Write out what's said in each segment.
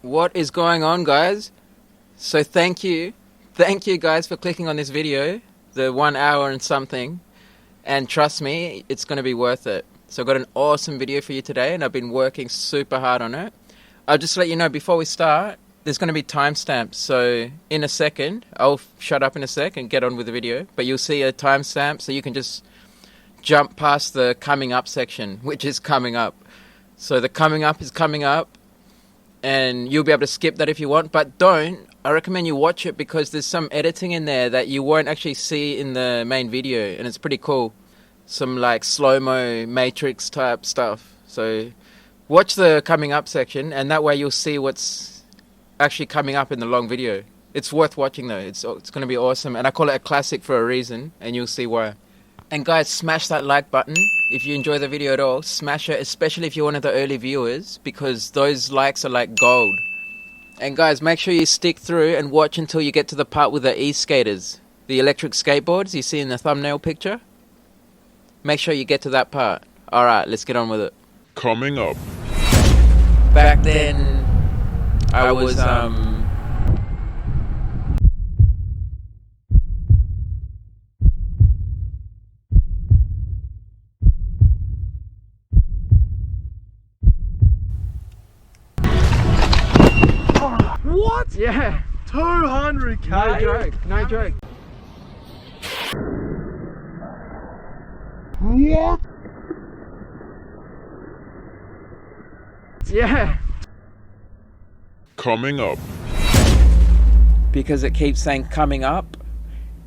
What is going on, guys? So thank you guys for clicking on this video, the 1 hour and something, and trust me, it's going to be worth it. So I've got an awesome video for you today, and I've been working super hard on it. I'll just let you know before we start, there's going to be timestamps, so in a second, I'll shut up in a sec and get on with the video, but you'll see a timestamp, so you can just jump past the coming up section, which is coming up. So the coming up is coming up, and you'll be able to skip that if you want, but don't. I recommend you watch it because there's some editing in there that you won't actually see in the main video, and it's pretty cool. Some like slow-mo Matrix type stuff. So watch the coming up section, and that way you'll see what's actually coming up in the long video. It's worth watching though. It's going to be awesome, and I call it a classic for a reason, and you'll see why. And guys, smash that like button if you enjoy the video at all. Smash it, especially if you're one of the early viewers, because those likes are like gold. And guys, make sure you stick through and watch until you get to the part with the e-skaters, the electric skateboards you see in the thumbnail picture. Make sure you get to that part. Alright, let's get on with it. Coming up. Back then, I was What? yeah, 200k? no joke, no joke. What? Yeah. Coming up. Because it keeps saying coming up,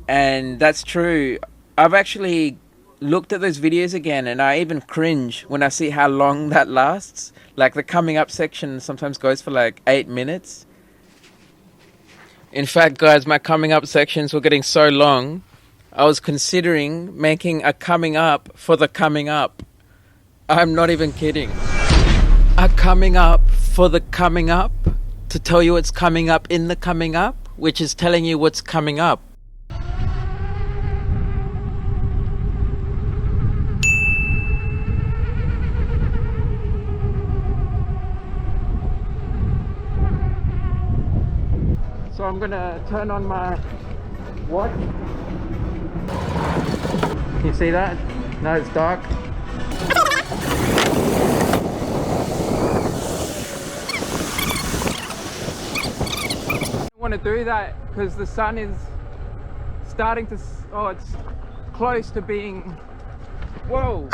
and that's true. I've actually looked at those videos again, and I even cringe when I see how long that lasts. Like the coming up section sometimes goes for like 8 minutes. In fact, guys, my coming up sections were getting so long, I was considering making a coming up for the coming up. I'm not even kidding. A coming up for the coming up, to tell you what's coming up in the coming up, which is telling you what's coming up. So I'm gonna turn on my watch. Can you see that? No, it's dark. I don't want to do that because the sun is starting to, it's close to being, whoa.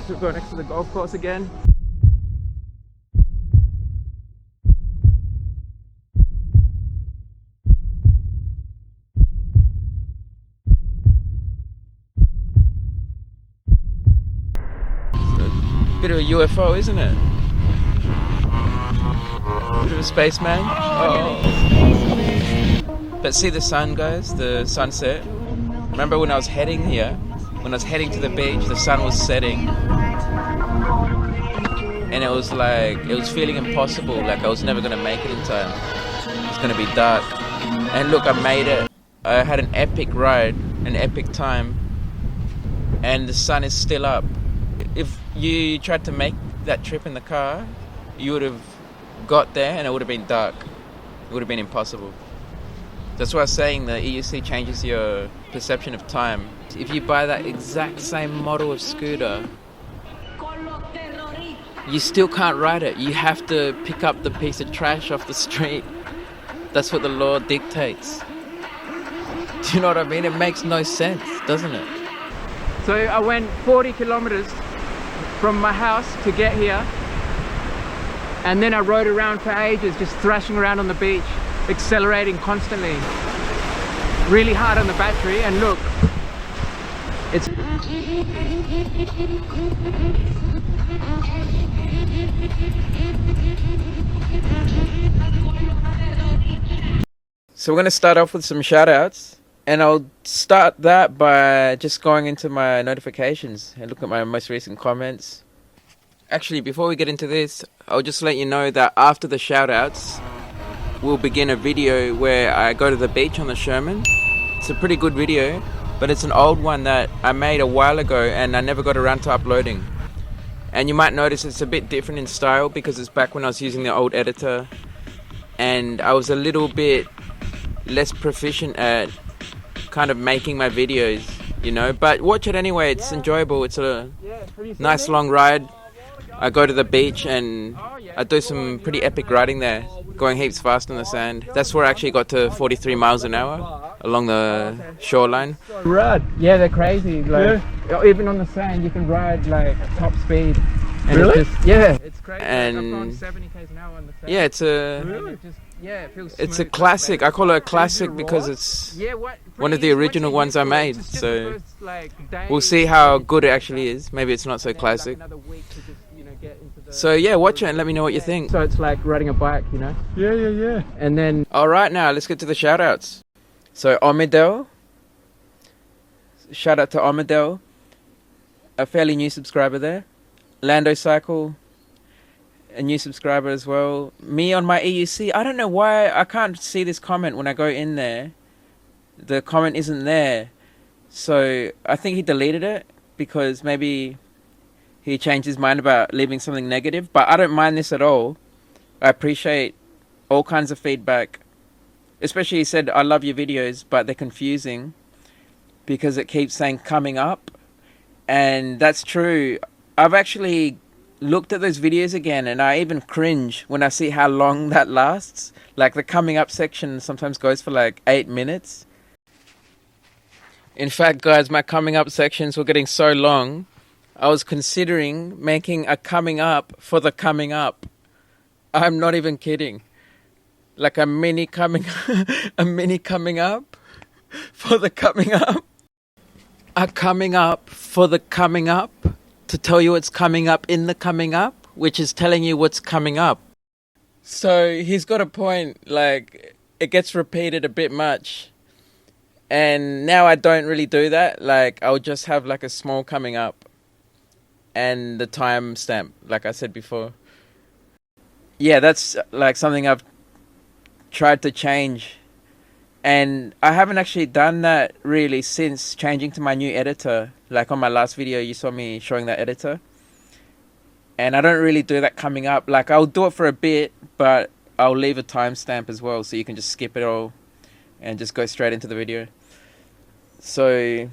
We'll go next to the golf course again. Bit of a UFO, isn't it? Bit of a spaceman. Oh. But see the sun, guys, the sunset. Remember when I was heading here, when I was heading to the beach, the sun was setting. And it was like, it was feeling impossible, like I was never gonna make it in time. It's gonna be dark. And look, I made it. I had an epic ride, an epic time. And the sun is still up. If you tried to make that trip in the car, you would have got there and it would have been dark. It would have been impossible. That's why I was saying the EUC changes your perception of time. If you buy that exact same model of scooter, you still can't ride it. You have to pick up the piece of trash off the street. That's what the law dictates. Do you know what I mean? It makes no sense, doesn't it? So I went 40 kilometers from my house to get here, and then I rode around for ages, just thrashing around on the beach, accelerating constantly, really hard on the battery. And look, it's So we're going to start off with some shout outs. And I'll start that by just going into my notifications and look at my most recent comments. Actually, before we get into this, I'll just let you know that after the shout outs, we'll begin a video where I go to the beach on the Sherman. It's a pretty good video, but it's an old one that I made a while ago and I never got around to uploading. And you might notice it's a bit different in style because it's back when I was using the old editor and I was a little bit less proficient at kind of making my videos, you know, but watch it anyway. It's enjoyable. It's a nice long ride. I go to the beach and I do some pretty epic riding there, going heaps fast on the sand. That's where I actually got to 43 miles an hour along the shoreline. Rad. Yeah, they're crazy. Like, even on the sand, you can ride like top speed. And really? It's crazy. And I've gone 70 km an hour on the sand. Yeah, it feels it's a classic. I call it a classic because it's one of the original ones I made. So we'll see how good it actually is. Maybe it's not so classic. So yeah, watch it and let me know what you think. So it's like riding a bike, you know? Yeah. And then, alright, now let's get to the shout outs. So Omidel, shout out to Omidel, a fairly new subscriber there. Lando Cycle, a new subscriber as well. Me on my EUC. I don't know why I can't see this comment when I go in there. The comment isn't there. So I think he deleted it because maybe he changed his mind about leaving something negative. But I don't mind this at all. I appreciate all kinds of feedback. Especially he said, I love your videos, but they're confusing because it keeps saying coming up. And that's true. I've actually looked at those videos again and I even cringe when I see how long that lasts. Like the coming up section sometimes goes for like 8 minutes. In fact, guys, my coming up sections were getting so long, I was considering making a coming up for the coming up. I'm not even kidding. Like a mini coming a mini coming up for the coming up. A coming up for the coming up. To tell you what's coming up in the coming up, which is telling you what's coming up. So he's got a point, like it gets repeated a bit much. And now I don't really do that. Like I'll just have like a small coming up and the time stamp, like I said before. Yeah, that's like something I've tried to change. And I haven't actually done that really since changing to my new editor. Like on my last video, you saw me showing that editor. And I don't really do that coming up. Like I'll do it for a bit, but I'll leave a timestamp as well. So you can just skip it all and just go straight into the video. So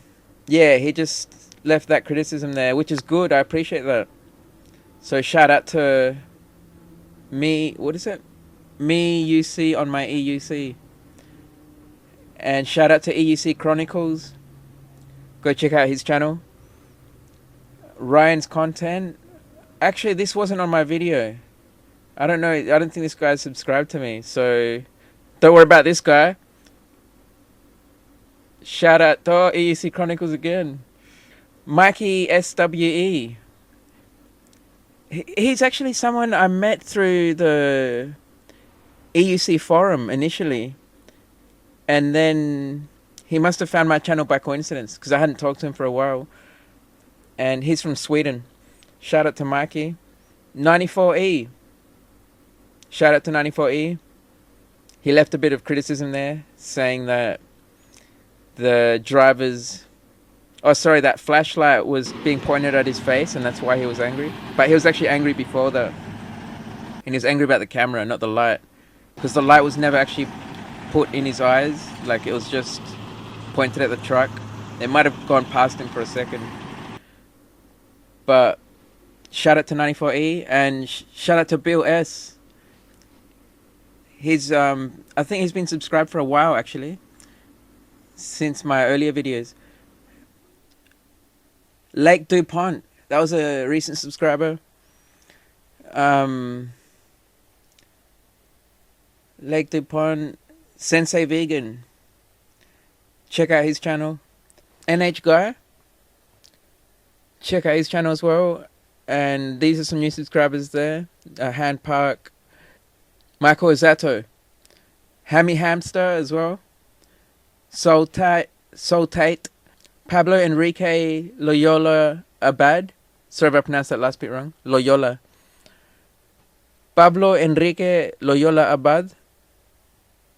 yeah, he just left that criticism there, which is good. I appreciate that. So shout out to me, what is it? Me UC on my EUC. And shout out to EUC Chronicles. Go check out his channel. Ryan's content. Actually, this wasn't on my video. I don't know. I don't think this guy's subscribed to me. So don't worry about this guy. Shout out to EUC Chronicles again. Mikey SWE. He's actually someone I met through the EUC forum initially. And then he must have found my channel by coincidence because I hadn't talked to him for a while. And he's from Sweden. Shout out to Mikey. 94E. Shout out to 94E. He left a bit of criticism there saying that the driver's... that flashlight was being pointed at his face and that's why he was angry. But he was actually angry before that. And he was angry about the camera, not the light. Because the light was never actually put in his eyes, like it was just pointed at the truck. It might have gone past him for a second. But shout out to 94E and shout out to Bill S. He's I think he's been subscribed for a while actually, since my earlier videos. Lake DuPont, that was a recent subscriber. Lake DuPont. Sensei Vegan. Check out his channel. NH Guy. Check out his channel as well. And these are some new subscribers there. Hand Park. Michael Azato. Hammy Hamster as well. Soul Tate. Pablo Enrique Loyola Abad. Sorry if I pronounced that last bit wrong. Loyola. Pablo Enrique Loyola Abad.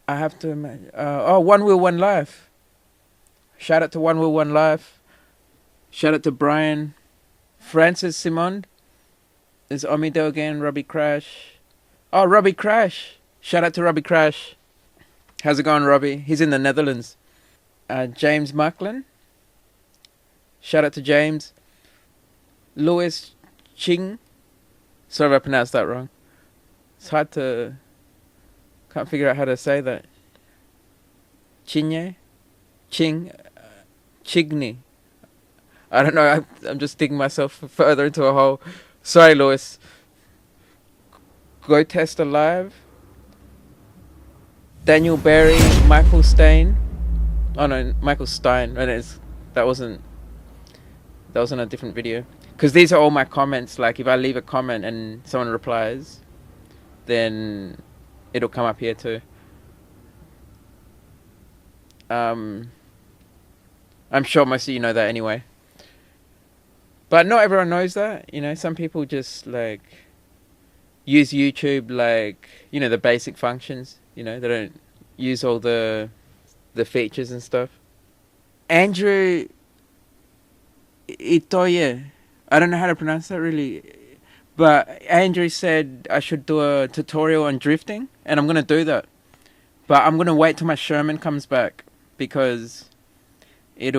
I have to imagine. One Wheel One Life. Shout out to One Wheel One Life. Shout out to Brian. Francis Simond. There's Omido again. Robbie Crash. Oh, Robbie Crash. Shout out to Robbie Crash. How's it going, Robbie? He's in the Netherlands. James Macklin. Shout out to James. Louis Ching. Sorry if I pronounced that wrong. It's hard to... Can't figure out how to say that. Chigny? Chigny. I don't know. I'm just digging myself further into a hole. Sorry, Louis. Go Test Alive. Daniel Berry. Michael Stein. Oh no, Michael Stein. That wasn't a different video. Because these are all my comments. Like if I leave a comment and someone replies, then it'll come up here too. I'm sure most of you know that anyway. But not everyone knows that. You know, some people just like use YouTube like, you know, the basic functions. You know, they don't use all the features and stuff. Andrew Itoye. I don't know how to pronounce that really. But Andrew said I should do a tutorial on drifting. And I'm going to do that. But I'm going to wait till my Sherman comes back. Because it's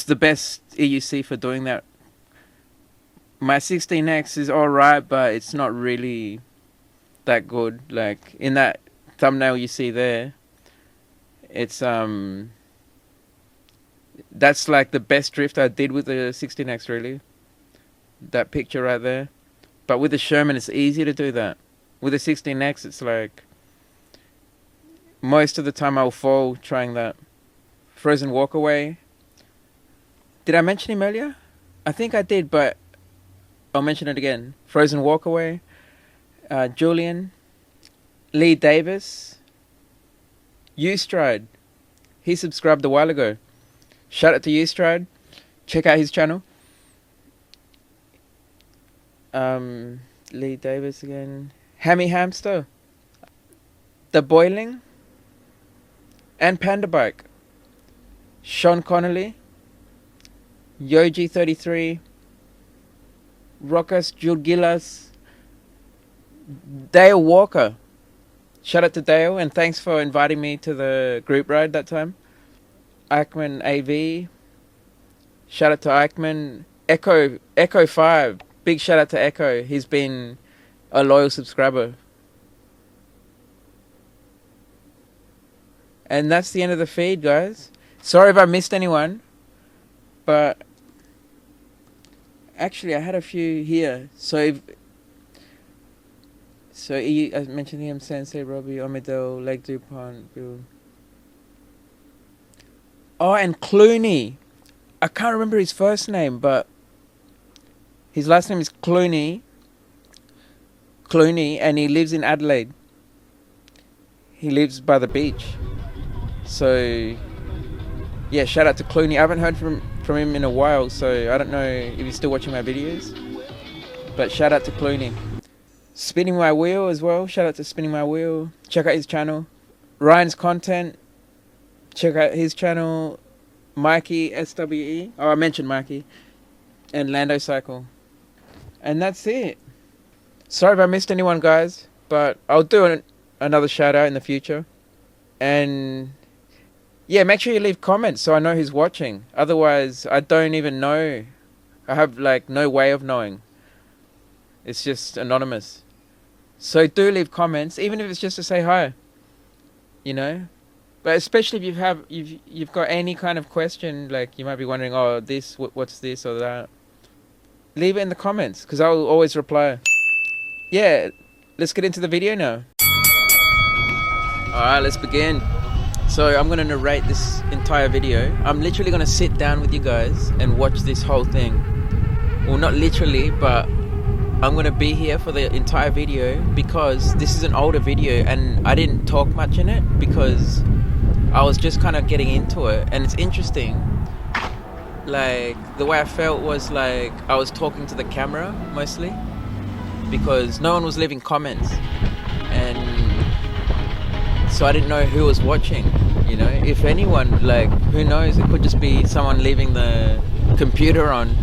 the best EUC for doing that. My 16X is alright, but it's not really that good. Like in that thumbnail you see there, it's that's like the best drift I did with the 16X really. That picture right there. But with the Sherman it's easy to do that. With the 16X it's like most of the time I'll fall trying that. Frozen Walkaway. Did I mention him earlier? I think I did, but I'll mention it again. Frozen Walkaway. Julian. Lee Davis. Ustride. He subscribed a while ago. Shout out to Ustride. Check out his channel. Lee Davis again. Hammy Hamster. The Boiling. And Panda Bike. Sean Connolly. Yogi33. Rokas Julgilas. Dale Walker. Shout out to Dale and thanks for inviting me to the group ride that time. Eichmann AV. Shout out to Eichmann. Echo 5. Big shout out to Echo. He's been a loyal subscriber. And that's the end of the feed, guys. Sorry if I missed anyone. But actually I had a few here. I mentioned him, Sensei, Robbie, Omido, Leg Dupont, Bill. Oh, and Clooney. I can't remember his first name, but his last name is Clooney. And he lives in Adelaide. He lives by the beach. So, yeah, shout out to Clooney. I haven't heard from him in a while, so I don't know if he's still watching my videos. But shout out to Clooney. Spinning My Wheel as well. Shout out to Spinning My Wheel. Check out his channel. Ryan's Content. Check out his channel. Mikey SWE. Oh, I mentioned Mikey. And Lando Cycle. And that's it. Sorry if I missed anyone, guys. But I'll do another shout out in the future. And yeah, make sure you leave comments so I know who's watching. Otherwise, I don't even know. I have like no way of knowing. It's just anonymous. So do leave comments, even if it's just to say hi. You know? But especially if you've got any kind of question, like you might be wondering, oh, what's this or that. Leave it in the comments, because I'll always reply. Yeah, let's get into the video now. Alright, let's begin. So I'm going to narrate this entire video. I'm literally going to sit down with you guys and watch this whole thing. Well, not literally, but I'm gonna be here for the entire video because this is an older video and I didn't talk much in it because I was just kind of getting into it. And it's interesting, like the way I felt was like I was talking to the camera mostly because no one was leaving comments, and so I didn't know who was watching, you know, if anyone, like who knows, it could just be someone leaving the computer on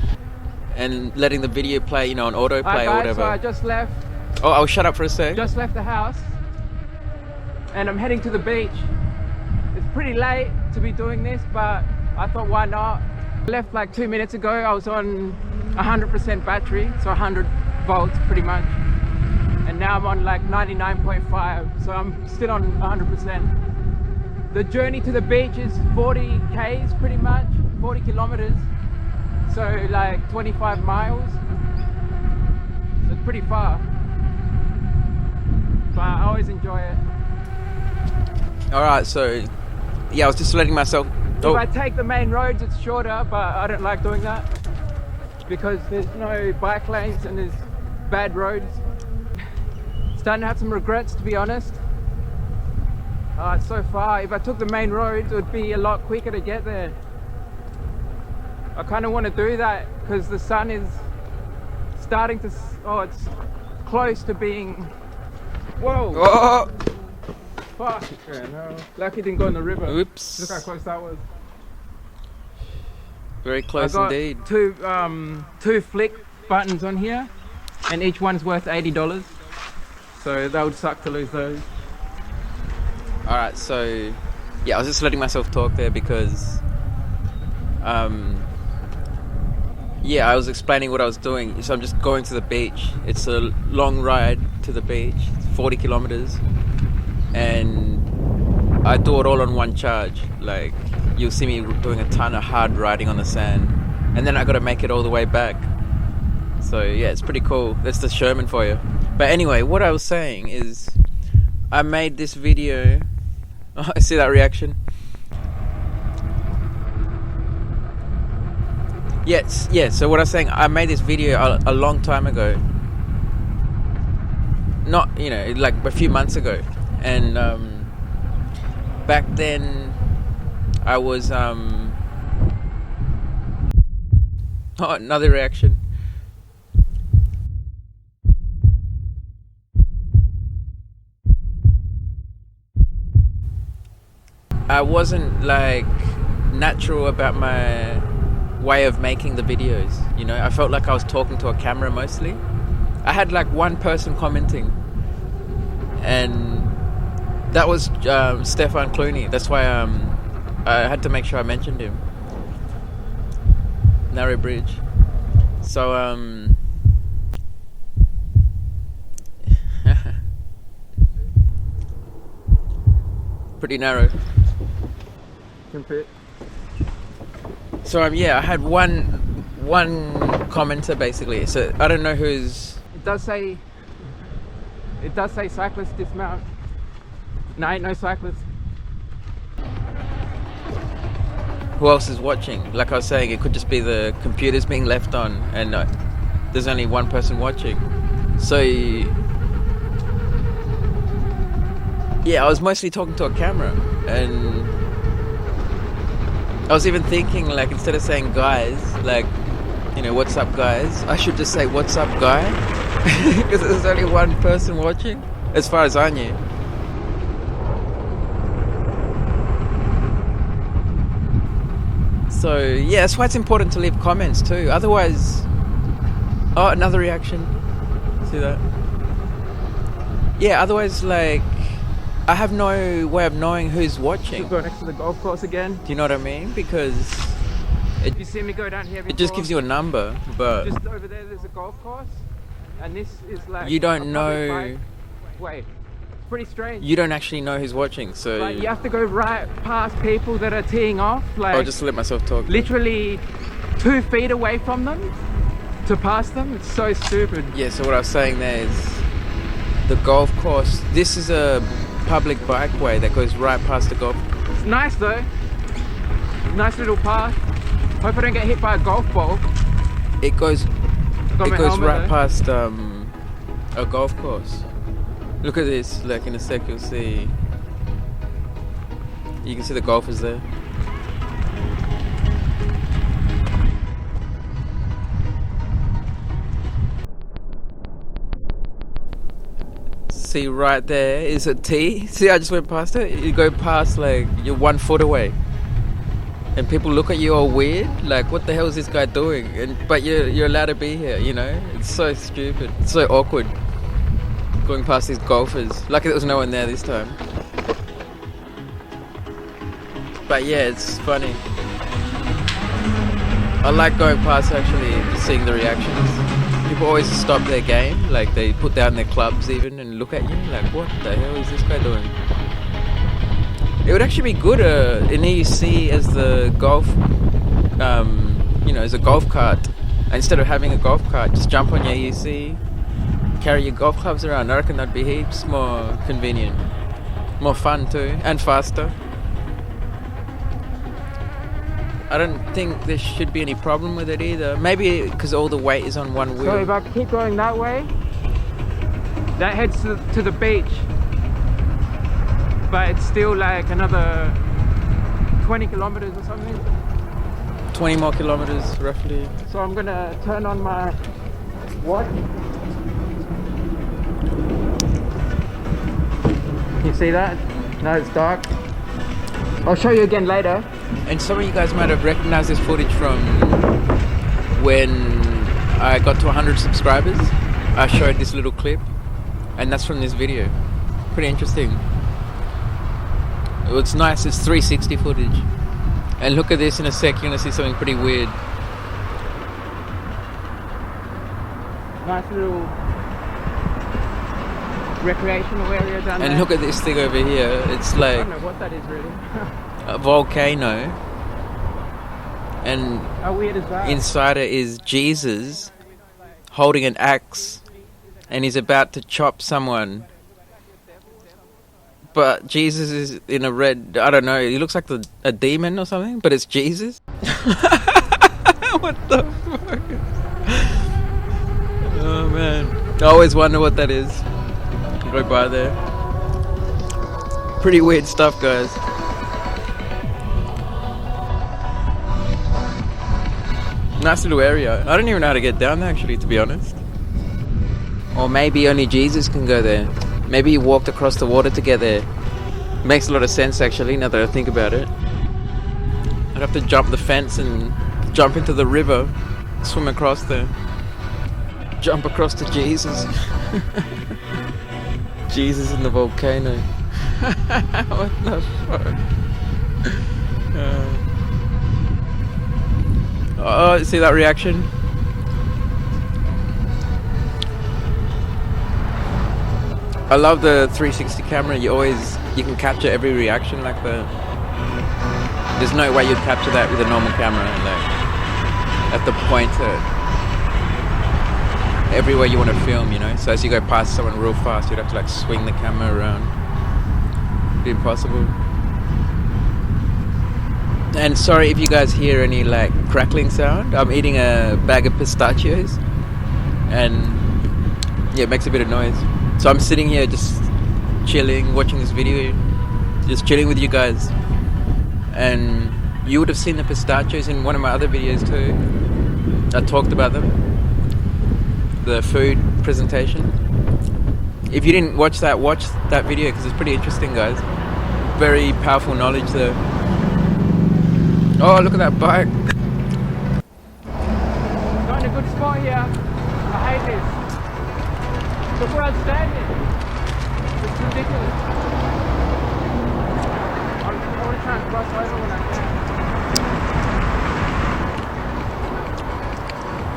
and letting the video play, you know, on autoplay or whatever. So I just left. Oh, I'll shut up for a sec. Just left the house and I'm heading to the beach. It's pretty late to be doing this, but I thought why not. I left like 2 minutes ago. I was on 100% battery, so 100 volts pretty much, and now I'm on like 99.5, so I'm still on 100%. The journey to the beach is 40 k's pretty much, 40 kilometers, so like 25 miles, so it's pretty far, but I always enjoy it. Alright, so yeah, I was just letting myself... If I take the main roads it's shorter, but I don't like doing that because there's no bike lanes and there's bad roads. Starting to have some regrets, to be honest. It's so far. If I took the main roads it would be a lot quicker to get there. I kind of want to do that because the sun is starting to... Oh, it's close to being... Whoa! Oh! Fuck! Yeah, no. Lucky it didn't go in the river. Oops. Look how close that was. Very close I got indeed. two flick buttons on here, and each one's worth $80. So that would suck to lose those. Alright, so yeah, I was just letting myself talk there because yeah, I was explaining what I was doing. So I'm just going to the beach. It's a long ride to the beach, 40 kilometers, and I do it all on one charge. Like, you'll see me doing a ton of hard riding on the sand, and then I gotta make it all the way back. So yeah, it's pretty cool. That's the Sherman for you. But anyway, what I was saying is I made this video. Oh, I see that reaction. Yes, yeah, so what I was saying, I made this video a long time ago. Not, you know, like a few months ago. And back then I was oh, another reaction. I wasn't like natural about my way of making the videos, you know. I felt like I was talking to a camera mostly. I had like one person commenting, and that was Stefan Clooney. That's why I had to make sure I mentioned him. Narrow bridge. So pretty narrow. Can fit. So yeah, I had one commenter basically. So I don't know who's... It does say cyclist dismount. No, ain't no cyclist. Who else is watching? Like I was saying, it could just be the computers being left on, and there's only one person watching. So yeah, I was mostly talking to a camera, and I was even thinking, like, instead of saying guys, like, you know, what's up guys, I should just say what's up guy, because there's only one person watching, as far as I knew. So yeah, that's why it's important to leave comments too, otherwise... Oh, another reaction. See that? Yeah, otherwise, like, I have no way of knowing who's watching. Just go next to the golf course again. Do you know what I mean? Because You see me go down here before? it just gives you a number, but Just over there's a golf course, and this is like... you don't a know... public bike. Wait, it's pretty strange. You don't actually know who's watching, so... Like, you have to go right past people that are teeing off, like... I'll just let myself talk. Literally 2 feet away from them to pass them. It's so stupid. Yeah, so what I was saying there is the golf course. This is a public bikeway that goes right past the golf. It's nice though. Nice little path. Hope I don't get hit by a golf ball. It goes Got my helmet right though. past A golf course. Look at this, like in a sec you'll see. You can see the golfers there. See right there is a tee. See, I just went past it. You go past, like, you're 1 foot away. And people look at you all weird, like, what the hell is this guy doing? But you're allowed to be here, you know? It's so stupid. It's so awkward. Going past these golfers. Lucky there was no one there this time. But yeah, it's funny. I like going past, actually, just seeing the reactions. People always stop their game, like they put down their clubs even and look at you, like, what the hell is this guy doing? It would actually be good in EUC as the golf, you know, as a golf cart. Instead of having a golf cart, just jump on your EUC, carry your golf clubs around. I reckon that'd be heaps more convenient, more fun too, and faster. I don't think there should be any problem with it either. Maybe because all the weight is on one wheel. So if I keep going that way, that heads to the beach. But it's still like another 20 kilometers or something. 20 more kilometers, roughly. So I'm gonna turn on my watch. You see that? No, it's dark. I'll show you again later. And some of you guys might have recognized this footage from when I got to 100 subscribers. I showed this little clip, and that's from this video. Pretty interesting. It's nice, it's 360 footage. And look at this, in a sec you're gonna see something pretty weird. Nice little recreational area down there. And look at this thing over here. It's like, I don't know what that is really. a volcano. And how weird is that? inside it is Jesus holding an axe, and he's about to chop someone. But Jesus is in a red, I don't know, he looks like a demon or something, but it's Jesus. What the fuck? Oh man, I always wonder what that is. Go by there. Pretty weird stuff, guys. Nice little area. I don't even know how to get down there, actually, to be honest. Or maybe only Jesus can go there. Maybe he walked across the water to get there. Makes a lot of sense, actually, now that I think about it. I'd have to jump the fence and jump into the river, swim across there, jump across to Jesus. Jesus in the volcano. What the fuck? Oh, see that reaction? I love the 360 camera. You can capture every reaction like that. There's no way you'd capture that with a normal camera. Like, at the point everywhere you want to film, you know. So as you go past someone real fast, you'd have to like swing the camera around. It'd be impossible. And sorry if you guys hear any like crackling sound. I'm eating a bag of pistachios, and yeah, it makes a bit of noise. So I'm sitting here just chilling, watching this video, just chilling with you guys. And you would have seen the pistachios in one of my other videos too. I talked about them, the food presentation. If you didn't watch that video, because it's pretty interesting, guys. Very powerful knowledge there. Oh, look at that bike. Not in a good spot here. I hate this. Look where I'm standing. It's ridiculous. I want to try and cross over when I can.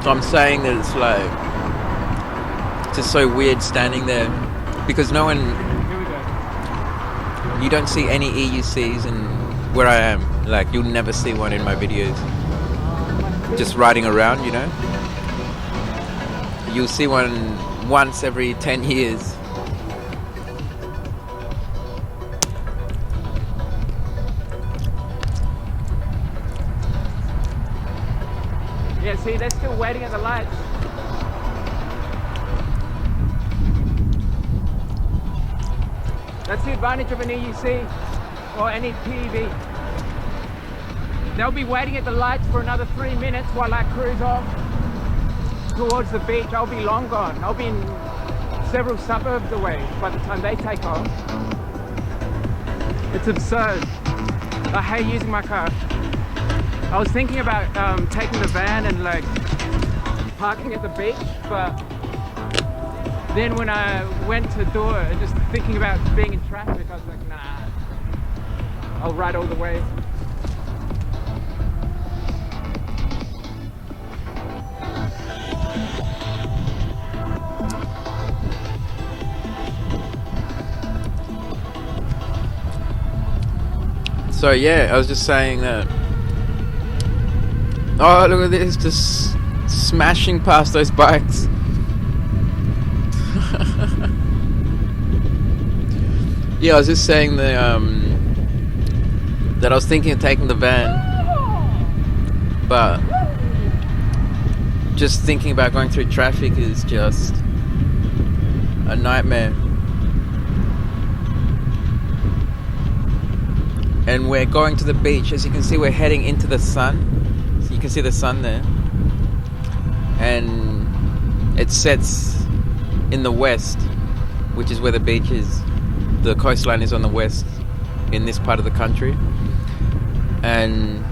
So I'm saying that it's like, it's just so weird standing there, because no one, Here we go. you don't see any EUCs in where I am. Like, you'll never see one in my videos. Just riding around, you know. You'll see one once every 10 years. Yeah, see, they're still waiting at the lights. That's the advantage of an EUC or any PEV. They'll be waiting at the lights for another 3 minutes while I cruise off towards the beach. I'll be long gone. I'll be in several suburbs away by the time they take off. It's absurd. I hate using my car. I was thinking about taking the van and like parking at the beach, but then when I went to do it and just thinking about being in traffic, I was like, nah, I'll ride all the way. So yeah, I was just saying that. Oh, look at this, just smashing past those bikes. Yeah, I was just saying that I was thinking of taking the van, but just thinking about going through traffic is just a nightmare. And we're going to the beach. As you can see, we're heading into the sun. So you can see the sun there. And it sets in the west, which is where the beach is. The coastline is on the west in this part of the country. And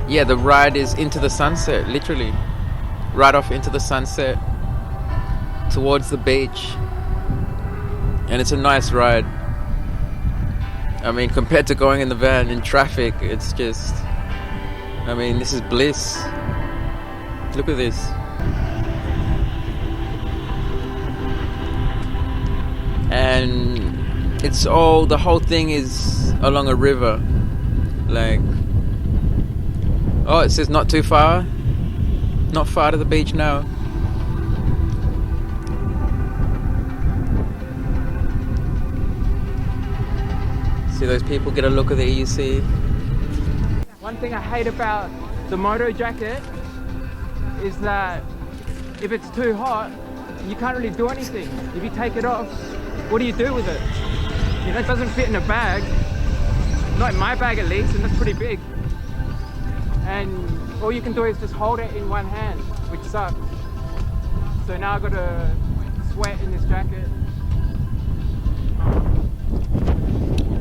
yeah, the ride is into the sunset, literally. Right off into the sunset towards the beach. And it's a nice ride. I mean, compared to going in the van in traffic, it's just, I mean, this is bliss. Look at this. And it's all, the whole thing is along a river. Like, oh, it says not too far. Not far to the beach now. See those people get a look at the EUC. One thing I hate about the moto jacket is that if it's too hot, you can't really do anything. If you take it off, what do you do with it? You know, it doesn't fit in a bag. Not in my bag at least, and that's pretty big. And all you can do is just hold it in one hand, which sucks. So now I've got to sweat in this jacket.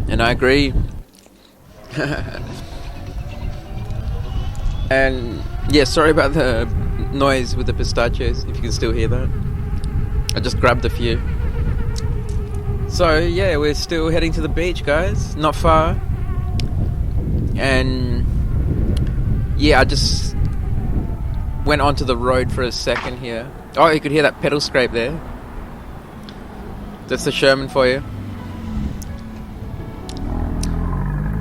And I agree. And yeah, sorry about the noise with the pistachios, if you can still hear that. I just grabbed a few. So yeah, we're still heading to the beach, guys. Not far. And yeah, I just went onto the road for a second here. Oh, you could hear that pedal scrape there. That's the Sherman for you.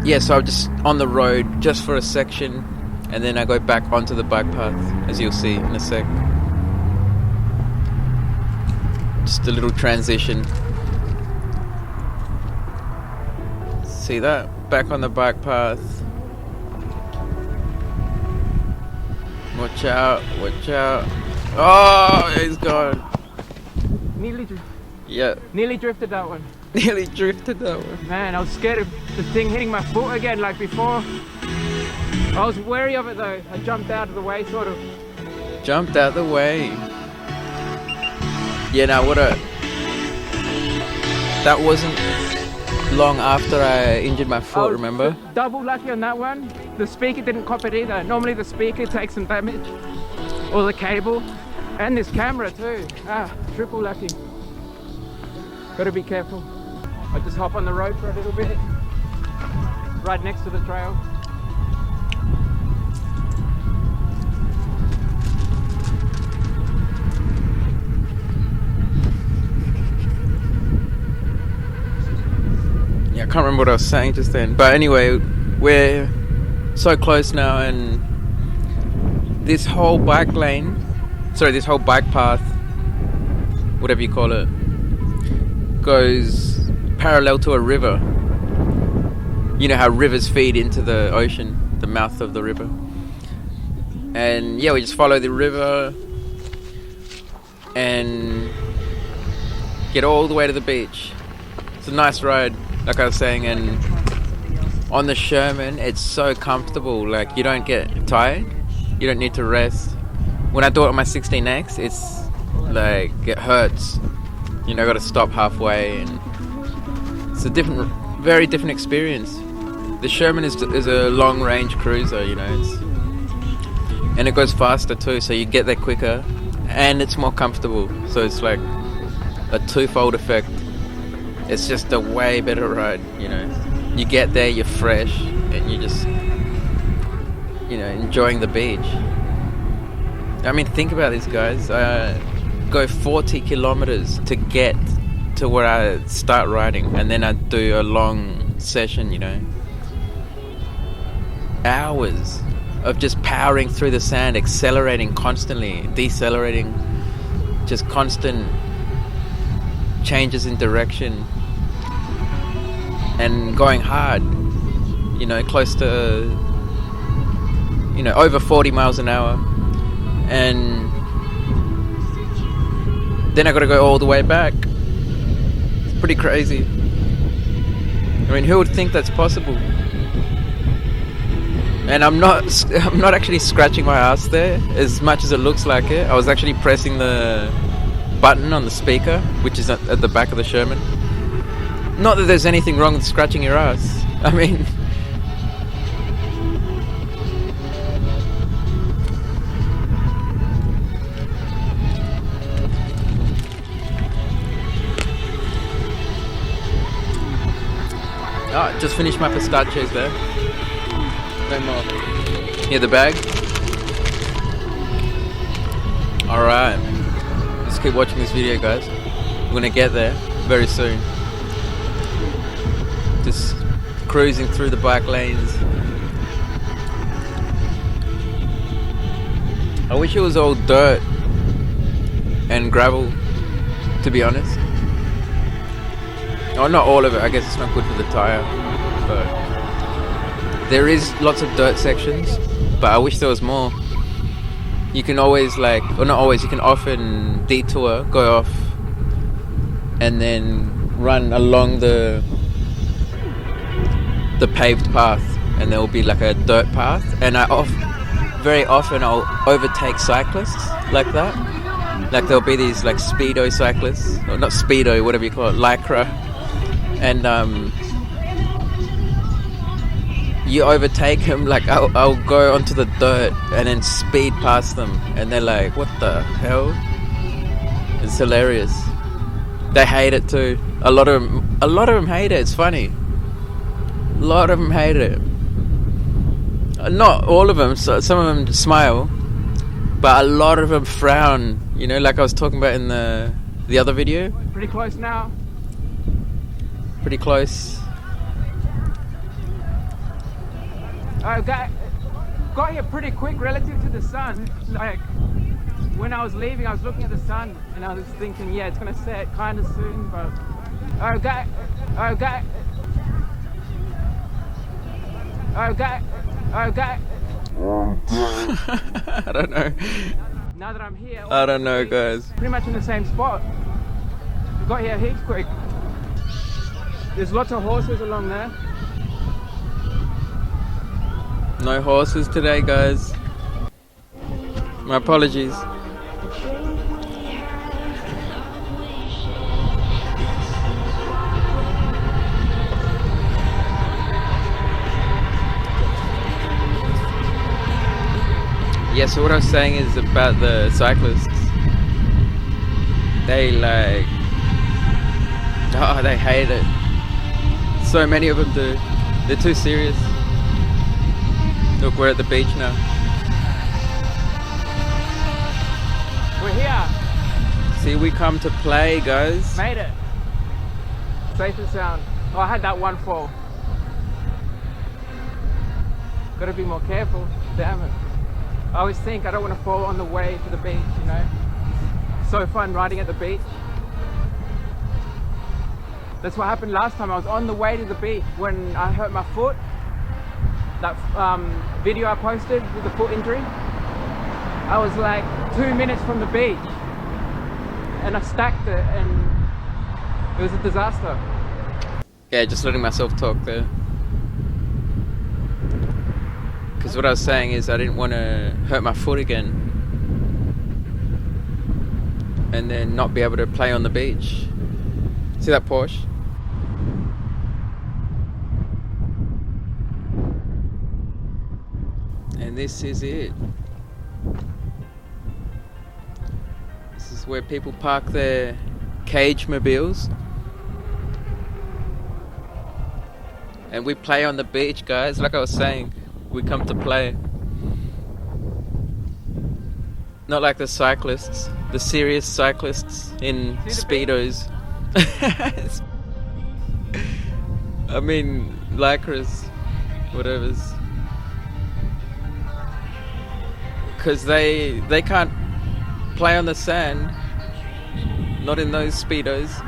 Yeah, so I'm just on the road just for a section, and then I go back onto the bike path, as you'll see in a sec. Just a little transition. See that? Back on the bike path. Watch out, watch out. Oh, he's gone. Nearly drifted that one. Nearly drifted that one. Man, I was scared of the thing hitting my foot again like before. I was wary of it though. I jumped out of the way, sort of. Jumped out the way. Yeah, now what a... That wasn't long after I injured my foot, remember? Double lucky on that one. The speaker didn't cop it either. Normally the speaker takes some damage. Or the cable. And this camera too. Triple lucky. Gotta be careful. I just hop on the road for a little bit. Right next to the trail. Yeah, I can't remember what I was saying just then. But anyway, we're so close now, and this whole bike lane, sorry, this whole bike path, whatever you call it, goes parallel to a river. You know how rivers feed into the ocean, the mouth of the river. And yeah, we just follow the river and get all the way to the beach. It's a nice ride, like I was saying, and on the Sherman, it's so comfortable. Like, you don't get tired, you don't need to rest. When I do it on my 16X, it's like, it hurts. You know, got to stop halfway, and it's a different, very different experience. The Sherman is a long-range cruiser, you know, and it goes faster too, so you get there quicker, and it's more comfortable. So it's like a twofold effect. It's just a way better ride, you know. You get there, you're fresh, and you just, you know, enjoying the beach. I mean, think about this, guys. Go 40 kilometers to get to where I start riding, and then I do a long session, you know. Hours of just powering through the sand, accelerating constantly, decelerating, just constant changes in direction, and going hard, you know, close to, you know, over 40 miles an hour. And then I gotta go all the way back. It's pretty crazy. I mean, who would think that's possible? And I'm not actually scratching my ass there as much as it looks like it. I was actually pressing the button on the speaker, which is at the back of the Sherman. Not that there's anything wrong with scratching your ass. I mean, oh, just finished my pistachios there. No more. Hear the bag? Alright. Just keep watching this video, guys. We're gonna get there very soon. Just cruising through the bike lanes. I wish it was all dirt and gravel, to be honest. Oh, not all of it. I guess it's not good for the tire, but there is lots of dirt sections, but I wish there was more. You can always, like, or not always, you can often detour, go off, and then run along the paved path, and there will be like a dirt path, and very often I'll overtake cyclists like that. Like, there'll be these like speedo cyclists, or not speedo, whatever you call it, lycra, and you overtake them. Like, I'll go onto the dirt and then speed past them, and they're like, what the hell? It's hilarious. They hate it too. A lot of them hate it. It's funny. A lot of them hate it. Not all of them. So some of them smile, but a lot of them frown. You know, like I was talking about in the other video. Pretty close now. Pretty close. I got here pretty quick relative to the sun. Like, when I was leaving, I was looking at the sun, and I was thinking, yeah, it's gonna set kind of soon, but I don't know. Now that I'm here, I don't know, guys. pretty much in the same spot. We got here heaps quick. There's lots of horses along there. No horses today, guys. My apologies. Yeah, so what I was saying is about the cyclists. They like, oh, they hate it. So many of them do. They're too serious. Look, we're at the beach now. We're here. See, we come to play, guys. Made it. Safe and sound. Oh, I had that one fall. Gotta be more careful. Damn it. I always think I don't want to fall on the way to the beach, you know. So fun riding at the beach. That's what happened last time. I was on the way to the beach when I hurt my foot. That video I posted with the foot injury. I was like 2 minutes from the beach, and I stacked it, and it was a disaster. Yeah, just letting myself talk there. Because what I was saying is I didn't want to hurt my foot again and then not be able to play on the beach. See that Porsche? And this is it. This is where people park their cage mobiles. And we play on the beach, guys. Like I was saying, we come to play. Not like the cyclists, the serious cyclists in Speedos. I mean, lycras, whatever's. Because they can't play on the sand. Not in those Speedos.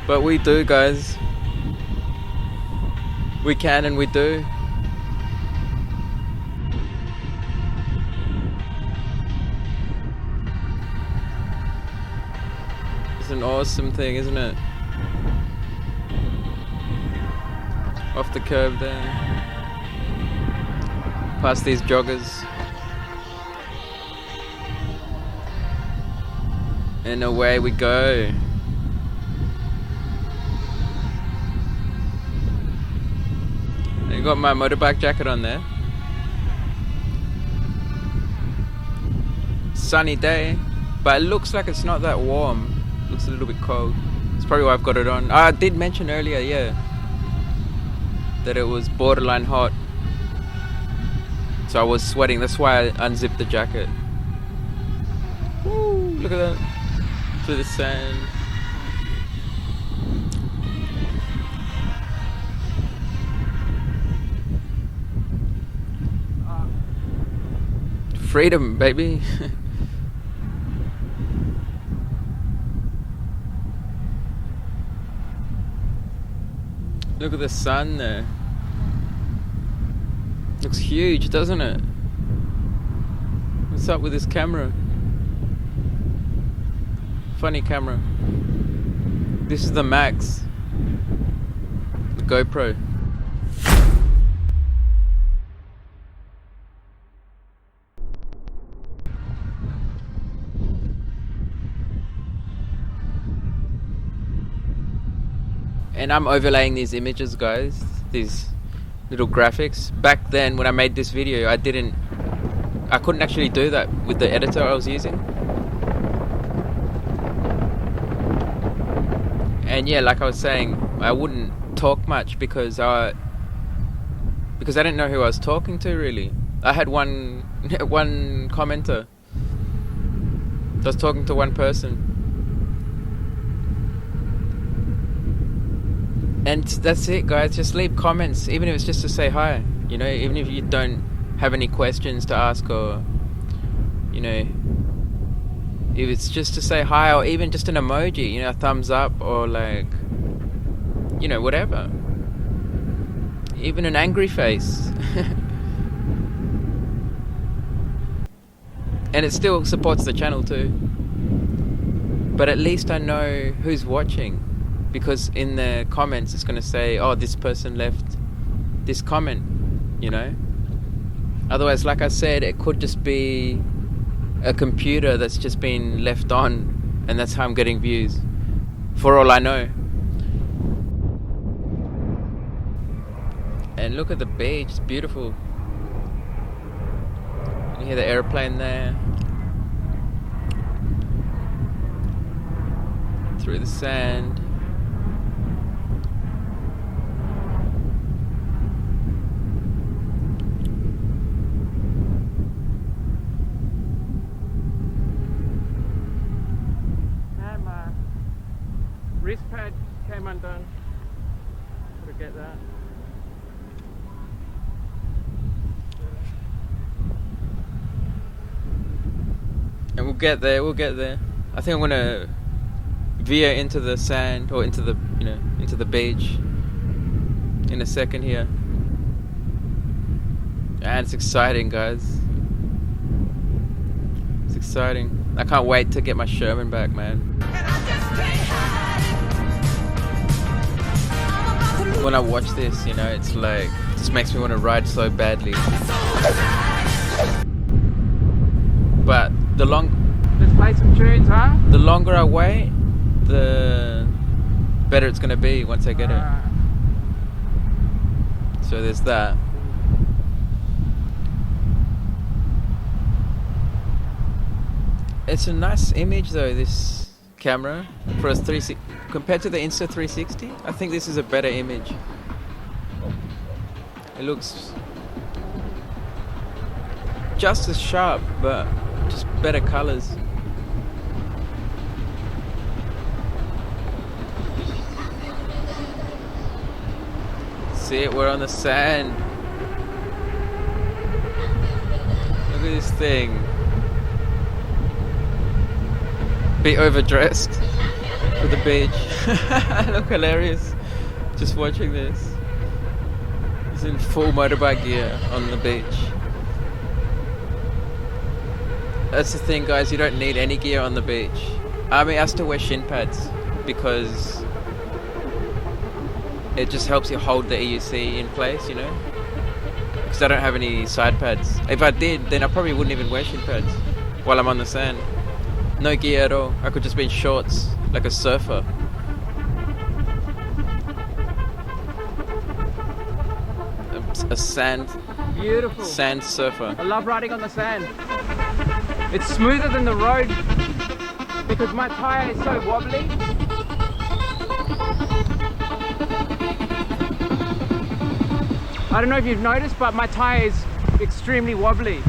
But we do, guys. We can and we do. It's an awesome thing, isn't it? Off the curb there. Past these joggers. And away we go. I got my motorbike jacket on there. Sunny day, but it looks like it's not that warm. Looks a little bit cold. That's probably why I've got it on. I did mention earlier, yeah, that it was borderline hot. So I was sweating. That's why I unzipped the jacket. Woo, look at that. Through the sand. Freedom, baby. Look at the sun there. Looks huge, doesn't it? What's up with this camera? Funny camera. This is the Max. The GoPro. And I'm overlaying these images, guys, these little graphics. Back then when I made this video, I couldn't actually do that with the editor I was using. And yeah, like I was saying, I wouldn't talk much because I didn't know who I was talking to, really. I had one commenter. I was talking to one person. And that's it, guys. Just leave comments, even if it's just to say hi. You know, even if you don't have any questions to ask, or, you know, if it's just to say hi, or even just an emoji, you know, a thumbs up, or like, you know, whatever. Even an angry face. And it still supports the channel too. But at least I know who's watching. Because in the comments it's going to say, oh, this person left this comment, you know. Otherwise, like I said, it could just be a computer that's just been left on, and that's how I'm getting views, for all I know. And look at the beach, it's beautiful. You hear the airplane there. Through the sand. Wrist pad came undone. Gotta get that. And we'll get there, I think I'm gonna veer into the sand, or into the, you know, into the beach in a second here. And it's exciting, guys. It's exciting. I can't wait to get my Sherman back, man. when I watch this, you know, it's like, it just makes me want to ride so badly. But let's play some tunes, huh? the longer I wait, the better it's gonna be once I get it. So there's that. It's a nice image though, this camera, for a 360 compared to the Insta 360. I think this is a better image. It looks just as sharp, but just better colors. See it, we're on the sand. Look at this thing. Bit overdressed for the beach. Look hilarious. Just watching this. He's in full motorbike gear on the beach. That's the thing, guys, you don't need any gear on the beach. I mean, I still wear shin pads because it just helps you hold the EUC in place, you know? Because I don't have any side pads. If I did, then I probably wouldn't even wear shin pads while I'm on the sand. No gear at all. I could just be in shorts, like a surfer. A sand... Beautiful. Sand surfer. I love riding on the sand. It's smoother than the road because my tire is so wobbly. I don't know if you've noticed, but my tire is extremely wobbly.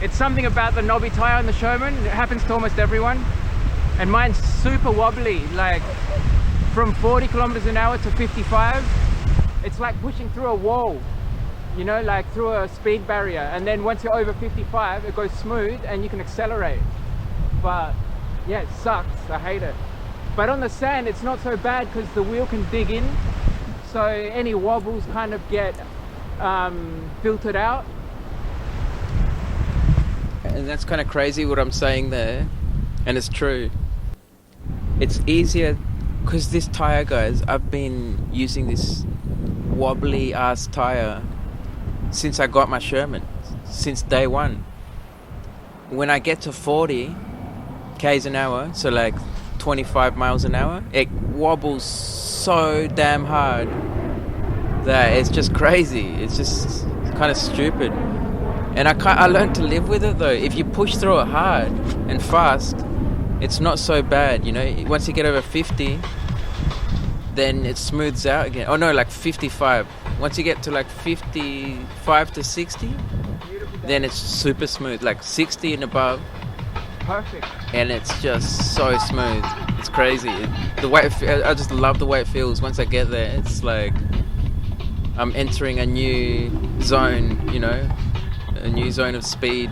It's something about the knobby tire on the Sherman. It happens to almost everyone. And mine's super wobbly, like from 40 kilometers an hour to 55. It's like pushing through a wall, you know, like through a speed barrier. And then once you're over 55, it goes smooth and you can accelerate. But yeah, it sucks. I hate it. But on the sand, it's not so bad because the wheel can dig in. So any wobbles kind of get filtered out. And that's kind of crazy what I'm saying there, and it's true. It's easier because this tire, guys, I've been using this wobbly ass tire since I got my Sherman, since day one. When I get to 40 k's an hour, so like 25 miles an hour, it wobbles so damn hard that it's just crazy. It's just kind of stupid. And I learned to live with it though. If you push through it hard and fast, it's not so bad, you know. Once you get over 50, then it smooths out again. Oh no, like 55. Once you get to like 55 to 60, then it's super smooth. Like 60 and above, Perfect. and it's just so smooth. It's crazy. The way I just love the way it feels once I get there. It's like I'm entering a new zone, you know. A new zone of speed.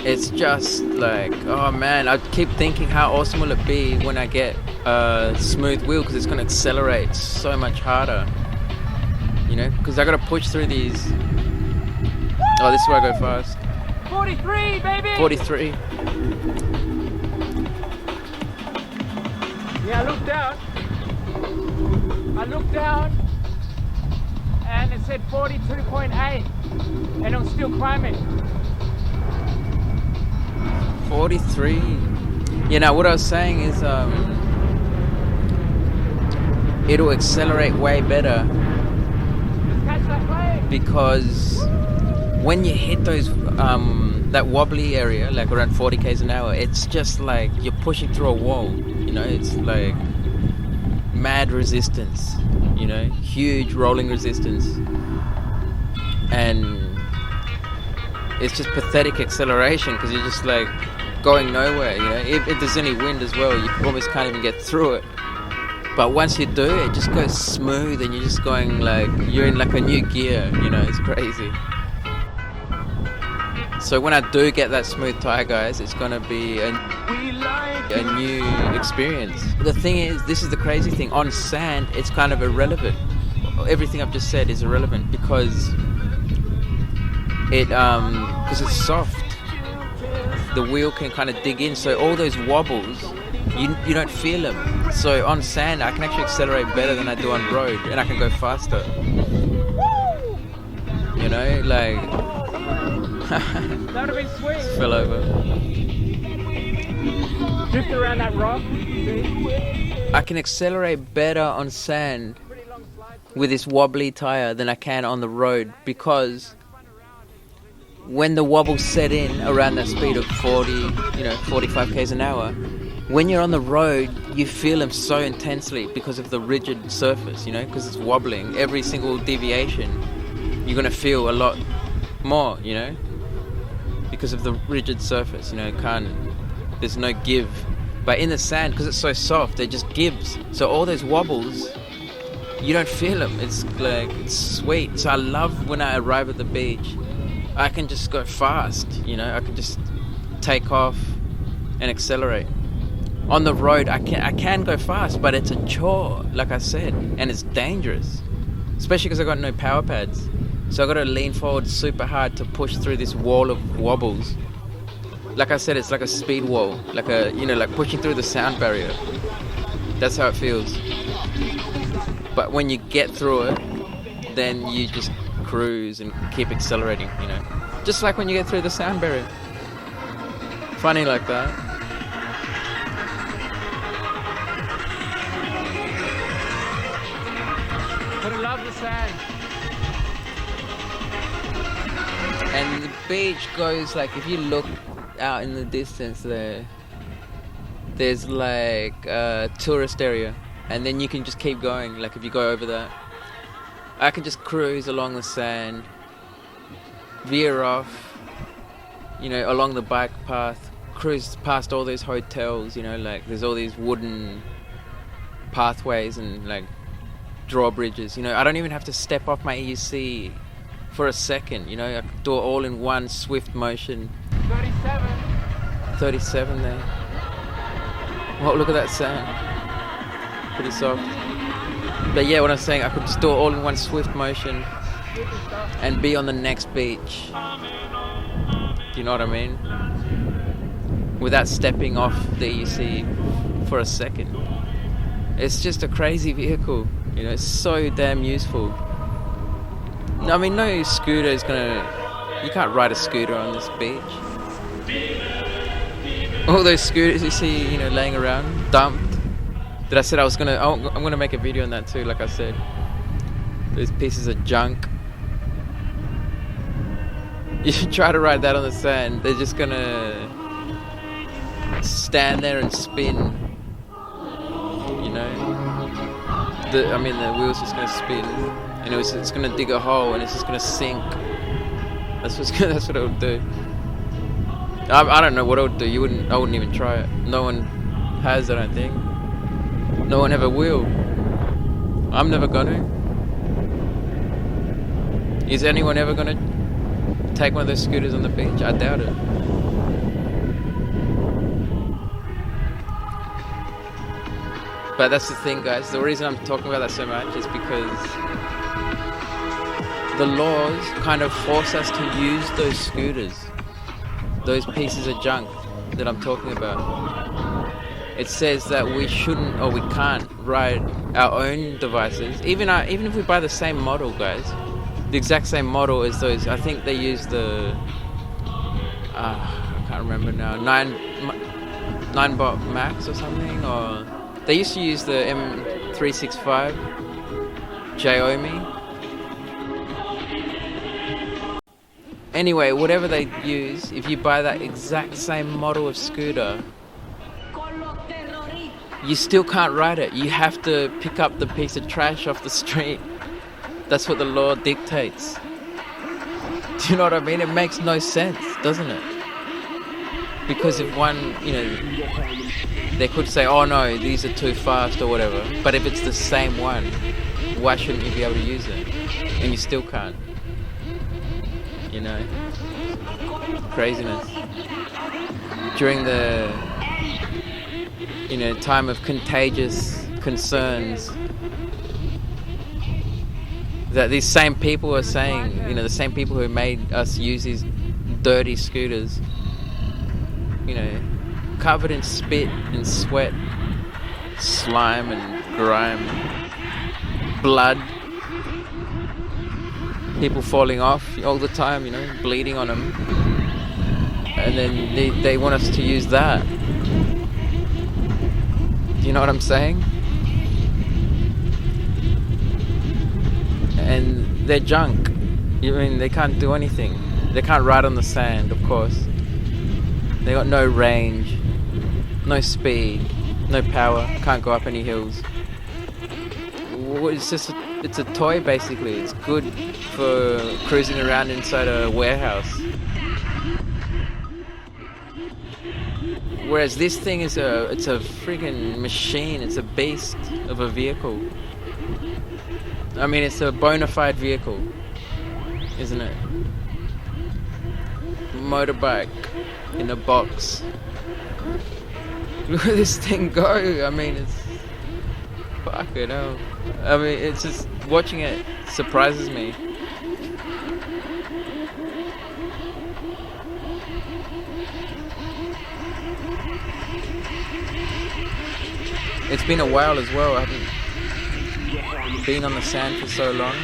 It's just like, oh man, I keep thinking how awesome will it be when I get a smooth wheel, because it's going to accelerate so much harder, you know, because I got to push through these. Oh, this is where I go fast. 43, baby. 43. Yeah, I looked down and it said 42.8 and I'm still climbing. 43. You know, what I was saying is it'll accelerate way better Let's catch that plane. because when you hit those that wobbly area, like around 40 k's an hour, it's just like you're pushing through a wall, you know. It's like mad resistance, you know, huge rolling resistance, and it's just pathetic acceleration because you're just like going nowhere, you know. If there's any wind as well, you almost can't even get through it. But once you do, it just goes smooth and you're just going like you're in like a new gear, you know. It's crazy. So when I do get that smooth tire, guys, it's gonna be a new experience. The thing is, this is the crazy thing, on sand it's kind of irrelevant. Everything I've just said is irrelevant because it's soft. The wheel can kind of dig in, so all those wobbles you don't feel them. So on sand, I can actually accelerate better than I do on road, and I can go faster. You know, like That would have been sweet. fell over. Drift around that rock. I can accelerate better on sand with this wobbly tire than I can on the road, because when the wobbles set in around that speed of 45 k's an hour, when you're on the road, you feel them so intensely because of the rigid surface, because it's wobbling. Every single deviation, you're going to feel a lot more, because of the rigid surface, there's no give. But in the sand, because it's so soft, it just gives. So all those wobbles, you don't feel them. It's sweet. So I love when I arrive at the beach, I can just go fast, I can just take off and accelerate. On the road, I can go fast, but it's a chore, like I said, and it's dangerous, especially because I got no power pads. So I got to lean forward super hard to push through this wall of wobbles. Like I said, it's like a speed wall, like pushing through the sound barrier. That's how it feels. But when you get through it, then you just cruise and keep accelerating, just like when you get through the sound barrier. Funny like that. But I love the sand. And the beach goes, like, if you look out in the distance there's like a tourist area, and then you can just keep going. Like if you go over that, I can just cruise along the sand, veer off, along the bike path, cruise past all these hotels, like there's all these wooden pathways and like drawbridges, I don't even have to step off my EUC for a second, I can do it all in one swift motion. 37 there. Well, look at that sand. Pretty soft. But yeah, what I'm saying, I could just do it all in one swift motion and be on the next beach. Do you know what I mean? Without stepping off the EUC for a second. It's just a crazy vehicle. It's so damn useful. I mean, no scooter is gonna... You can't ride a scooter on this beach. All those scooters you see, laying around, dumped. That I said I'm gonna make a video on that too, like I said. Those pieces of junk. You should try to ride that on the sand. They're just gonna stand there and spin. The wheel's just gonna spin. It's gonna dig a hole and it's just gonna sink. That's what it would do. I don't know what it would do. I wouldn't even try it. No one has, I don't think. No one ever will. I'm never gonna. Is anyone ever gonna take one of those scooters on the beach? I doubt it. But that's the thing, guys. The reason I'm talking about that so much is because the laws kind of force us to use those scooters, those pieces of junk that I'm talking about. It says that we shouldn't or we can't ride our own devices, even if we buy the same model, guys, the exact same model as those. I think they use the I can't remember now, 9-bot Max or something, or they used to use the M365 Xiaomi. Anyway, whatever they use, if you buy that exact same model of scooter, you still can't ride it. You have to pick up the piece of trash off the street. That's what the law dictates. Do you know what I mean? It makes no sense, doesn't it? Because if one, they could say, oh no, these are too fast or whatever. But if it's the same one, why shouldn't you be able to use it? And you still can't. Craziness. During the time of contagious concerns, that these same people are saying, the same people who made us use these dirty scooters, covered in spit and sweat, slime and grime, blood. People falling off all the time, you know, bleeding on them. And then they want us to use that. Do you know what I'm saying? And they're junk. I mean, they can't do anything. They can't ride on the sand, of course. They got no range, no speed, no power, can't go up any hills. It's a toy basically. It's good for cruising around inside a warehouse. Whereas this thing it's a freaking machine. It's a beast of a vehicle. I mean, it's a bona fide vehicle, isn't it? Motorbike in a box. Look at this thing go. I mean, it's fucking hell. I mean, it's just watching it surprises me. It's been a while as well. I haven't been on the sand for so long.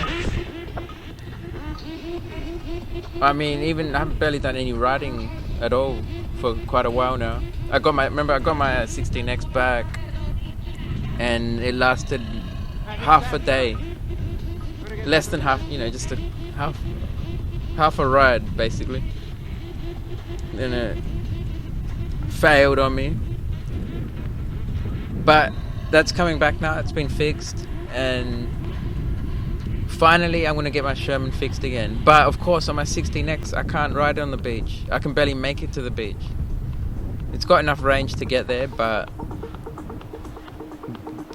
I mean, I've barely done any riding at all for quite a while now. I got my 16X back, and it lasted half a day, less than half. You know, just half a ride basically. Then it failed on me. But that's coming back now. It's been fixed, and finally I'm gonna get my Sherman fixed again. But of course, on my 16X, I can't ride on the beach. I can barely make it to the beach. It's got enough range to get there, but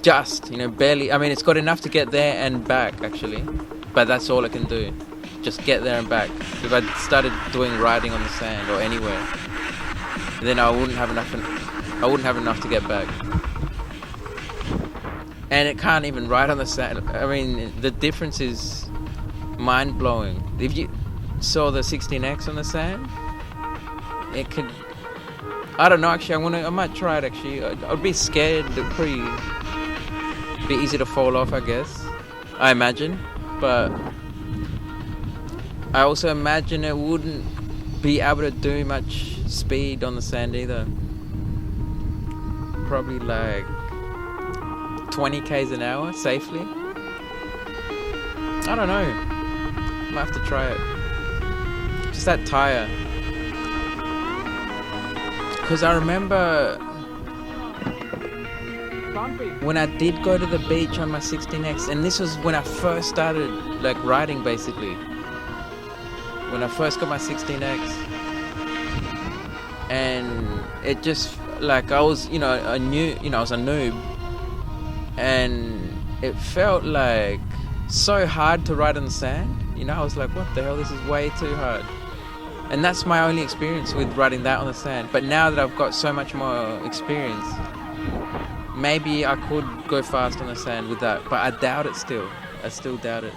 just, you know, barely. I mean, it's got enough to get there and back actually, but that's all it can do. Just get there and back. If I started doing riding on the sand or anywhere, then I wouldn't have enough to get back. And it can't even ride on the sand. I mean, the difference is mind-blowing. If you saw the 16X on the sand, it could... I don't know, actually, I might try it, actually. I'd be scared. It'd pretty be easy to fall off, I guess. I imagine. But I also imagine it wouldn't be able to do much speed on the sand either. Probably like 20 k's an hour safely. I don't know. Might have to try it. Just that tire. Because I remember when I did go to the beach on my 16X, and this was when I first started like riding basically. When I first got my 16X, and it just like I was, I was a noob. And it felt like so hard to ride on the sand. I was like, what the hell, this is way too hard. And that's my only experience with riding that on the sand. But now that I've got so much more experience, maybe I could go fast on the sand with that. But I doubt it still. I still doubt it.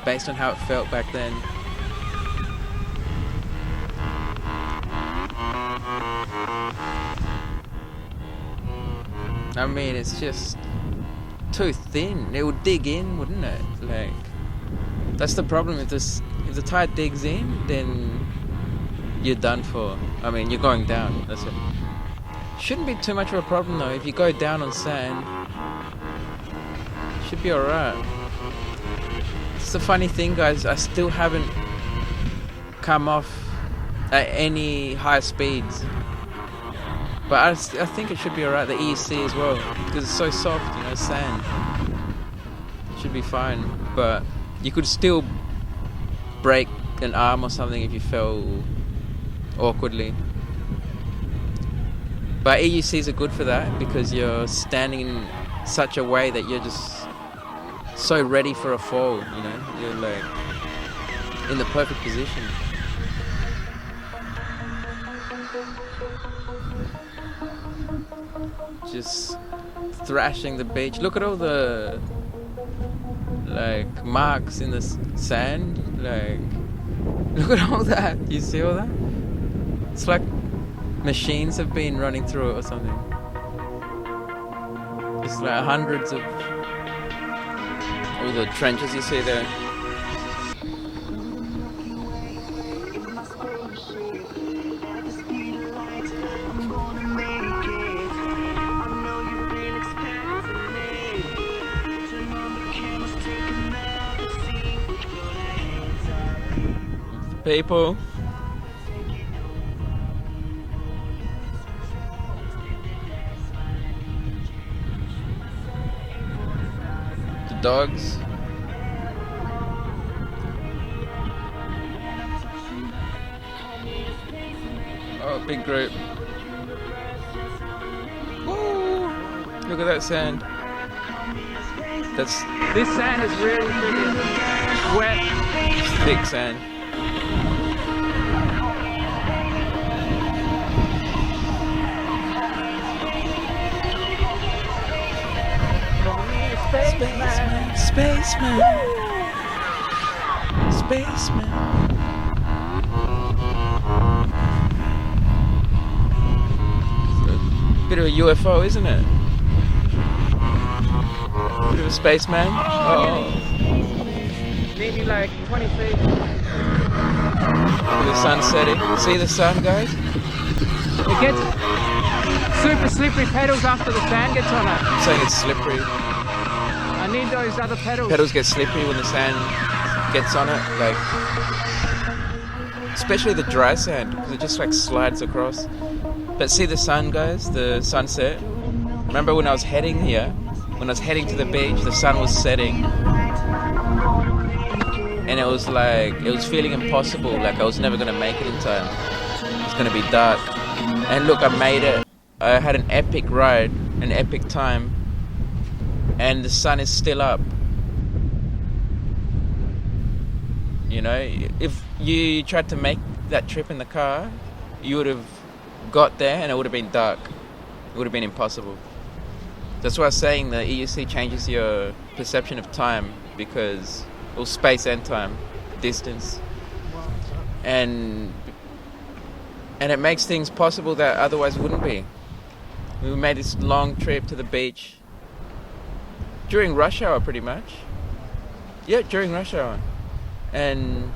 Based on how it felt back then. I mean, it's just too thin. It would dig in, wouldn't it? Like, that's the problem. If the tire digs in, then you're done for. I mean, you're going down. That's it. Shouldn't be too much of a problem though. If you go down on sand, should be alright. It's the funny thing, guys. I still haven't come off at any high speeds. But I think it should be alright, the ESC as well, because it's so soft, sand. It should be fine, but you could still break an arm or something if you fell awkwardly. But EUCs are good for that, because you're standing in such a way that you're just so ready for a fall, You're like in the perfect position. Just thrashing the beach. Look at all the marks in the sand. Look at all that. You see all that? It's like machines have been running through it or something. It's like hundreds of all the trenches you see there. People. The dogs. Oh, big group. Woo! Look at that sand. This sand is really wet. Thick sand. Spaceman. Bit of a UFO, isn't it? Bit of a spaceman. Oh. Maybe like 20 feet. The sun's setting. See the sun, guys? It gets super slippery pedals after the sand gets on it. I'm saying it's slippery. I need those other pedals. Pedals get slippery when the sand gets on it, like especially the dry sand, because it just like slides across. But see the sun, guys, the sunset. Remember when I was heading here, when I was heading to the beach, the sun was setting, and it was feeling impossible, like I was never gonna make it in time. It was gonna be dark. And look, I made it. I had an epic ride, an epic time. And the sun is still up. You know, if you tried to make that trip in the car, you would have got there and it would have been dark. It would have been impossible. That's why I was saying the EUC changes your perception of time, because, well, space and time, distance. And it makes things possible that otherwise wouldn't be. We made this long trip to the beach. During rush hour, pretty much. Yeah, during rush hour. And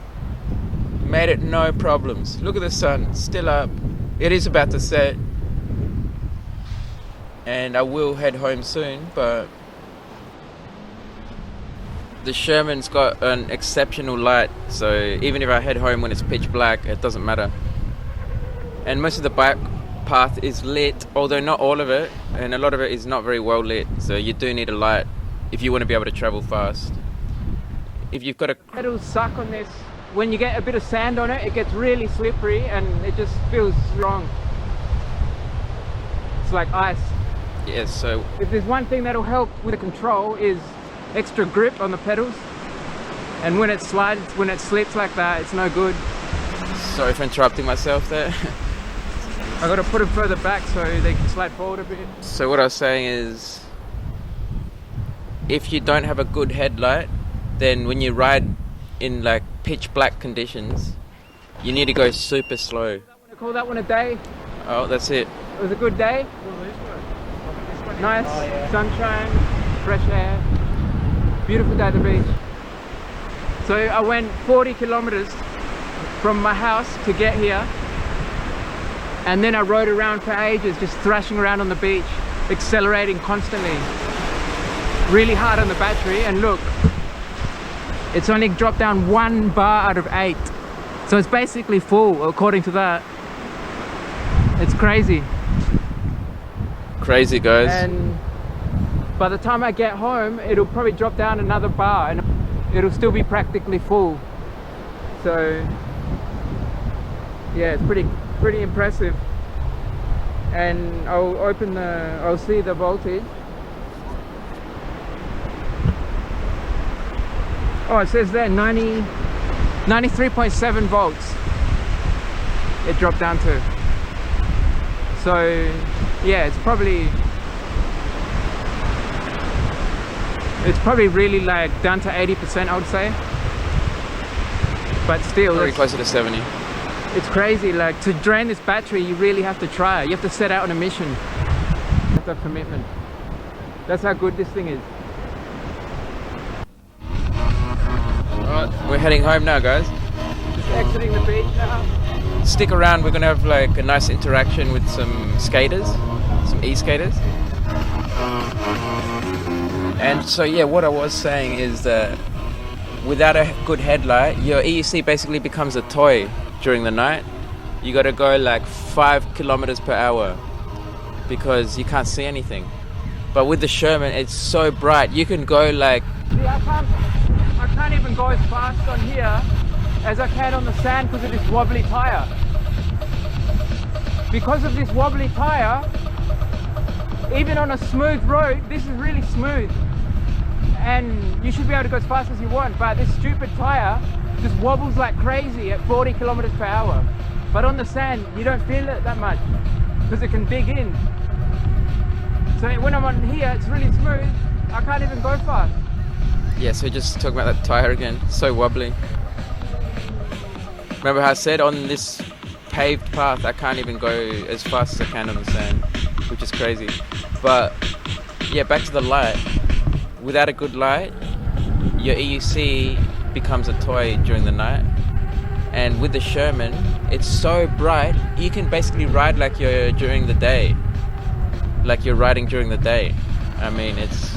made it no problems. Look at the sun, still up. It is about to set. And I will head home soon, but the Sherman's got an exceptional light, so even if I head home when it's pitch black, it doesn't matter. And most of the bike path is lit, although not all of it, and a lot of it is not very well lit, so you do need a light if you want to be able to travel fast. If you've got a... Pedals suck on this. When you get a bit of sand on it, it gets really slippery and it just feels wrong. It's like ice. Yeah, so... If there's one thing that'll help with the control is extra grip on the pedals. And when it slides, when it slips like that, it's no good. Sorry for interrupting myself there. I got to put them further back so they can slide forward a bit. So what I was saying is, if you don't have a good headlight, then when you ride in like pitch black conditions, you need to go super slow. I call that one a day. Oh, that's it. It was a good day. Nice, sunshine, fresh air, beautiful day at the beach. So I went 40 kilometers from my house to get here, and then I rode around for ages, just thrashing around on the beach, accelerating constantly, really hard on the battery. And look, it's only dropped down 1 bar out of 8, so it's basically full according to that. It's crazy. Crazy, guys. And by the time I get home, it'll probably drop down another bar and it'll still be practically full. So yeah, it's pretty impressive. And I'll see the voltage. Oh, it says there 93.7 volts it dropped down to. So yeah, it's probably really like down to 80%, I would say. But still, Probably closer to 70. It's crazy. Like, to drain this battery, you really have to try. You have to set out on a mission. You have to have commitment. That's how good this thing is. Alright, we're heading home now, guys. Just exiting the beach now. Stick around, we're gonna have like a nice interaction with some skaters, some e-skaters. And so yeah, what I was saying is that without a good headlight, your EUC basically becomes a toy during the night. You gotta go like 5 kilometers per hour because you can't see anything. But with the Sherman, it's so bright, you can go like... See, I can't even go as fast on here as I can on the sand because of this wobbly tire. Because of this wobbly tire, even on a smooth road, this is really smooth. And you should be able to go as fast as you want, but this stupid tire just wobbles like crazy at 40 kilometers per hour. But on the sand, you don't feel it that much because it can dig in. So when I'm on here, it's really smooth. I can't even go fast. Yeah, so just talking about that tire again, so wobbly. Remember how I said on this paved path, I can't even go as fast as I can on the sand, which is crazy. But yeah, back to the light. Without a good light, your EUC becomes a toy during the night. And with the Sherman, it's so bright, you can basically ride like you're during the day. Like you're riding during the day. I mean, it's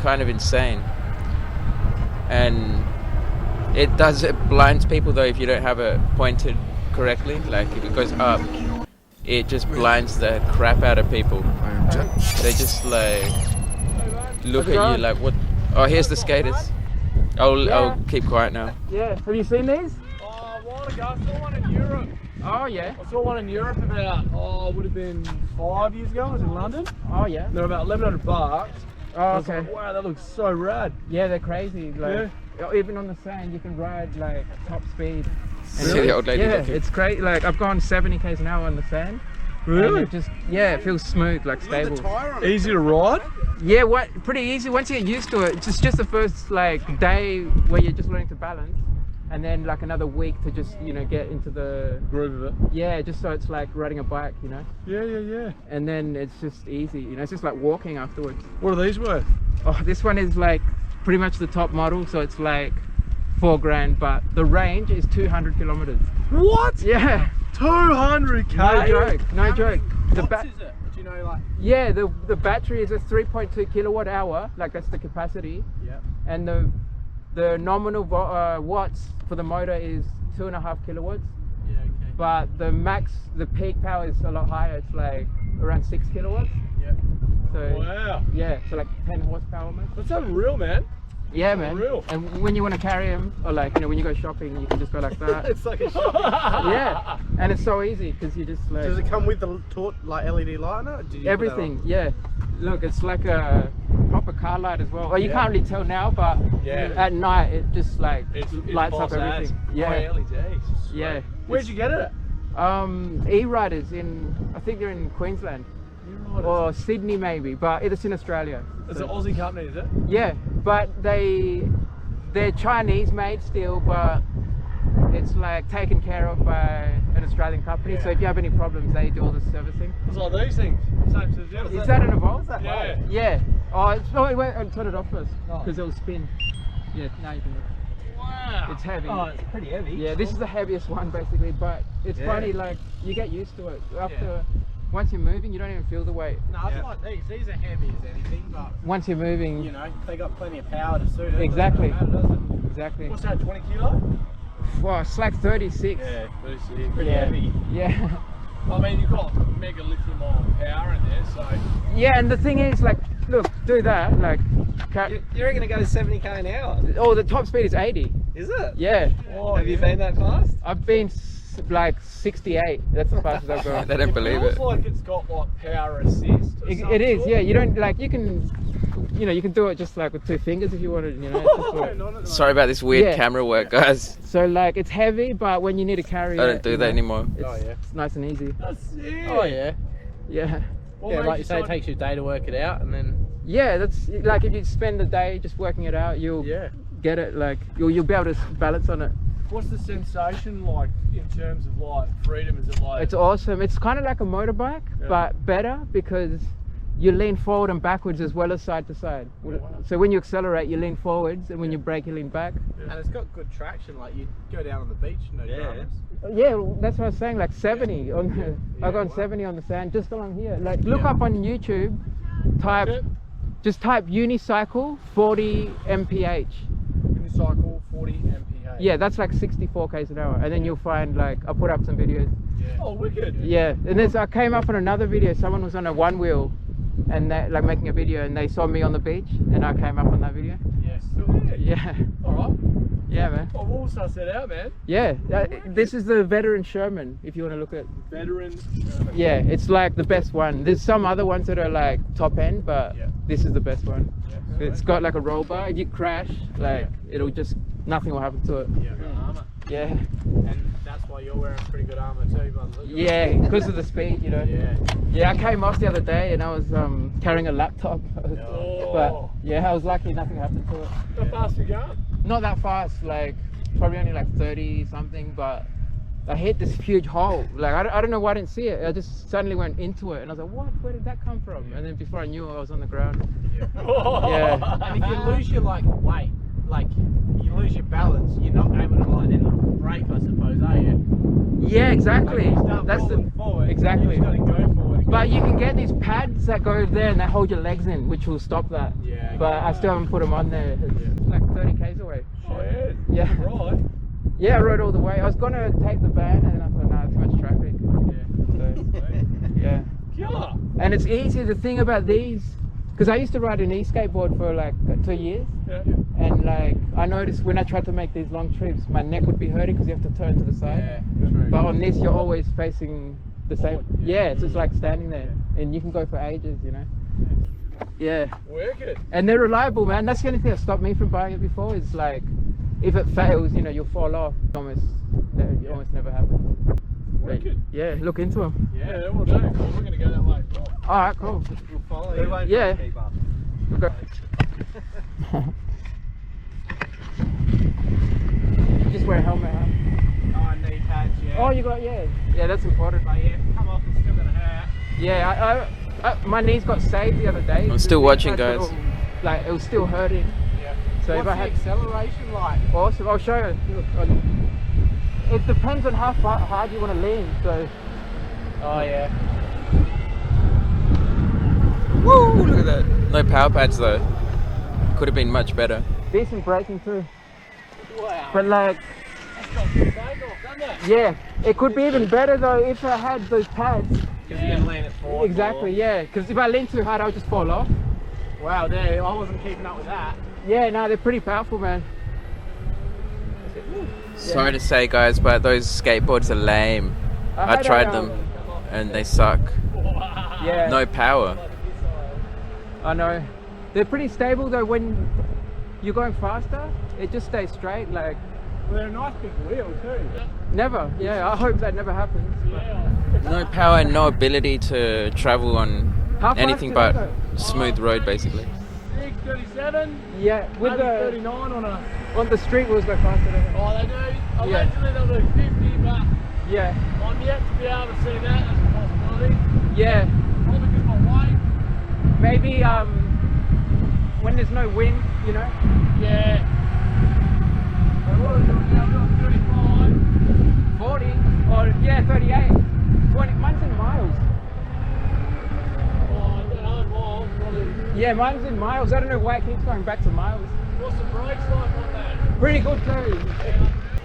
kind of insane. And it blinds people though if you don't have it pointed correctly. Like if it goes up, it just blinds the crap out of people. They just like look at you like, what? Oh, here's the skaters. I'll keep quiet now. Yeah, have you seen these? Oh, a while ago, I saw one in Europe. Oh yeah. I saw one in Europe about, would have been 5 years ago. I was in London. Oh yeah. They're about $1,100. Oh okay. Like, wow, that looks so rad. Yeah, they're crazy. Like, even on the sand, you can ride like top speed. And see the old lady yeah, looking. it's great. Like I've gone 70 k's an hour on the sand. Really? And it just it feels smooth, like stable. Easy to ride? Yeah, pretty easy. Once you get used to it, it's just the first like day where you're just learning to balance, and then like another week to just get into the Groove of it. Yeah, just so it's like riding a bike, Yeah. And then it's just easy, it's just like walking afterwards. What are these worth? Oh, this one is like pretty much the top model, so it's like $4,000, but the range is 200 kilometers. What? Yeah. 200k? No joke. What is it? Do you know, like? Yeah, the battery is a 3.2 kilowatt hour, like that's the capacity. Yeah. And the nominal watts for the motor is 2.5 kilowatts. Yeah, okay. But the peak power is a lot higher. It's like around 6 kilowatts. Yeah. So Wow. yeah, so like 10 horsepower max. That's unreal, man. Yeah, man. Unreal. And when you want to carry them, or like when you go shopping, you can just go like that. It's like a shopping. Yeah, and it's so easy because you just like. Does it come with the like LED light on it? Everything, yeah. Look, it's like a proper car light as well. Well, you can't really tell now, but at night it just like lights up everything. Yeah. LEDs. Yeah. Where'd you get it? E-Riders I think they're in Queensland. Or Sydney maybe, but it's in Australia. It's an Aussie company, is it? Yeah, but they're Chinese made still, but it's like taken care of by an Australian company. So if you have any problems, they do all the servicing. It's like these things. Same as this. Is that an Evolve? Yeah. Yeah. Oh, wait, I'll turn it off first because it'll spin. Yeah, now you can. Wow. It's heavy. Oh, it's pretty heavy. Yeah, this is the heaviest one basically, but it's funny, like you get used to it. Once you're moving, you don't even feel the weight. No, it's like these. These are heavy as anything, but Once you're moving, they got plenty of power to suit it. Exactly. Doesn't matter, does it? exactly. What's that, 20 kilo? Wow, it's like 36. Yeah, 36. Pretty heavy. Yeah. I mean, you've got mega lithium ion power in there, so. Yeah, and the thing is, like, look, do that, like. You're going to go 70k an hour? Oh, the top speed is 80. Is it? Yeah. Oh, have you been that fast? I've been like 68. That's the fastest I've gone. They don't believe Feels it. like it's got like power assist. Or It is, yeah. You don't like you can do it just like with 2 fingers if you wanted. It's just like, Sorry about this weird Yeah. camera work, guys. so like it's heavy, but when you need to carry I it, don't do that anymore. It's nice and easy. That's sick. Oh, yeah. Yeah. What Yeah, made like you say, it decide- takes you a day to work it out, and then Yeah, that's like if you spend the day just working it out, you'll get it. Like you'll be able to balance on it. What's the sensation like in terms of like freedom? Is it like? It's awesome. It's kind of like a motorbike, but better because you lean forward and backwards as well as side to side. Yeah, wow. So when you accelerate, you lean forwards, and when you brake, you lean back. And it's got good traction. Like you go down on the beach, no dramas. Yeah, that's what I was saying. Like 70 on the, I got 70 on the sand just along here. Like look up on YouTube, just type unicycle 40 mph. Unicycle 40 mph. Yeah, that's like 64 k's an hour, and then you'll find like I put up some videos. Yeah. Oh, wicked. Yeah, and then I came up on another video. Someone was on a one wheel, and they like making a video, and they saw me on the beach, and I came up on that video. Yes. Yeah. All right. Yeah, man. Oh, we'll suss that out, man. Yeah, this is the veteran Sherman. If you want to look at. Veteran. Yeah, it's like the best one. There's some other ones that are like top end, but this is the best one. Yeah. It's got like a roll bar. If you crash, like it'll just nothing will happen to it. Yeah, got armour. Yeah. And that's why you're wearing pretty good armour too, brother. Yeah, because of the speed, you know. Yeah. Yeah, I came off the other day and I was carrying a laptop. But yeah, I was lucky nothing happened to it. How fast you going? Not that fast, like probably only like 30 something, but I hit this huge hole. Like I don't know why I didn't see it. I just suddenly went into it and I was like, what? Where did that come from? And then before I knew it, I was on the ground. Yeah. And if you lose your like weight, like you lose your balance, you're not able to like then brake, I suppose, are you? Yeah, exactly. Like, you start That's falling the forward, exactly. You just gotta go forward. Again. But you can get these pads that go there and they hold your legs in, which will stop that. Yeah. But I still haven't put them on there. It's like 30 k's away. Oh, yeah. Yeah. Right. Yeah, I rode all the way. I was gonna take the van and I thought, nah, too much traffic. So, yeah. Killer. And it's easy. The thing about these, because I used to ride an e-skateboard for like 2 years, and like I noticed when I tried to make these long trips, my neck would be hurting because you have to turn to the side. Yeah, true. But on this, you're always facing the same. Yeah, it's just like standing there, and you can go for ages, you know. Yeah. Wicked. And they're reliable, man. That's the only thing that stopped me from buying it before. Is like, if it fails, you know, you'll fall off. It almost never happens. Wicked. Yeah, look into them. Yeah, we'll do. Well, we're going to go that way. All right, cool. We'll follow you. Yeah. Keep up. We'll go. Just wear a helmet, huh? Oh, knee pads, yeah. Oh, you got, yeah, that's important. But yeah, come off, it's still gonna hurt. Yeah, my knees got saved the other day. I'm still watching, guys. Like, it was still hurting. Yeah. So What's if I the had acceleration like? awesome, I'll show you. Look, it depends on how hard you want to lean. So, Oh yeah. Woo! Look at that. No power pads though. Could have been much better. decent braking too. Wow. But like, That's got some take off, doesn't it? yeah, it could be even better though if I had those pads. Because you can lean it forward. Exactly, yeah. Because if I lean too hard, I'll just fall off. Wow, there, I wasn't keeping up with that. Yeah, no, they're pretty powerful, man. Sorry to say, guys, but those skateboards are lame. I had tried a, them and they suck. Yeah, No power. I know. They're pretty stable though. When you're going faster, it just stays straight. Like Well, they're a nice big wheel too. never. Yeah, I hope that never happens. No power and no ability to travel on How fast anything do but they go? smooth road, basically. 637, Yeah, with maybe the 39 on a. on the street wheels go faster. Don't they? Oh, they do. Yeah. Allegedly they'll do 50, but Yeah, I'm yet to be able to see that as a possibility. yeah. Probably because my weight. Maybe when there's no wind, you know. Yeah. So what are we doing now? We're doing 35. 40 or yeah, 38. 20. Mine's in miles. Oh, I don't know, miles. Probably. Yeah, mine's in miles. I don't know why it keeps going back to miles. What's the brakes like on that? Pretty good too.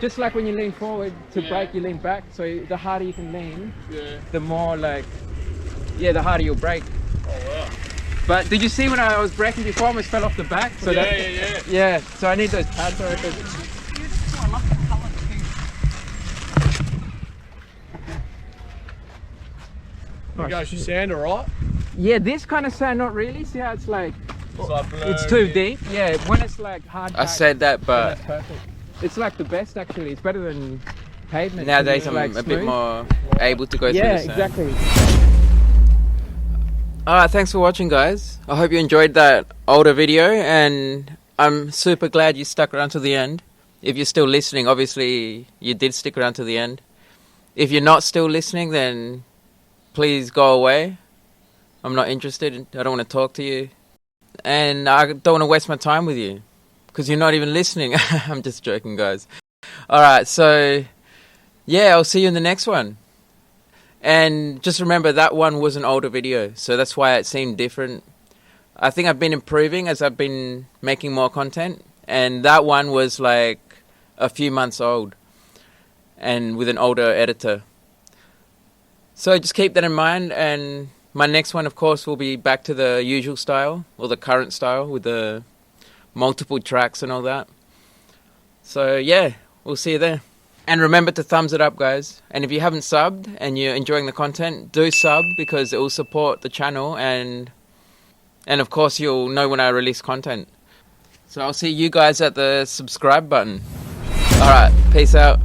Just like when you lean forward to brake, you lean back. So the harder you can lean, Yeah. the more like, yeah, the harder you'll brake. Oh, wow. But did you see when I was braking before, I almost fell off the back? So Yeah, that, yeah. yeah. So I need those pads, I reckon. You go, she sand alright? Yeah, this kind of sand, not really. See how it's like, It's like blue. it's too deep. Yeah, when it's like hard. I said that, then but that's perfect. It's like the best actually. It's better than pavement. 'cause nowadays it's, I'm like, a bit smooth. more able to go Yeah, through the sand. exactly. Alright, thanks for watching, guys. I hope you enjoyed that older video, and I'm super glad you stuck around to the end. If you're still listening, obviously you did stick around to the end. If you're not still listening, then please go away. I'm not interested. I don't want to talk to you. And I don't want to waste my time with you because you're not even listening. I'm just joking, guys. Alright, so yeah, I'll see you in the next one. And just remember, that one was an older video, so that's why it seemed different. I think I've been improving as I've been making more content, and that one was like a few months old and with an older editor. So just keep that in mind, and my next one, of course, will be back to the usual style, or the current style, with the multiple tracks and all that. So yeah, we'll see you there. And remember to thumbs it up, guys. And if you haven't subbed and you're enjoying the content, do sub, because it will support the channel, and of course you'll know when I release content. So I'll see you guys at the subscribe button. Alright, peace out.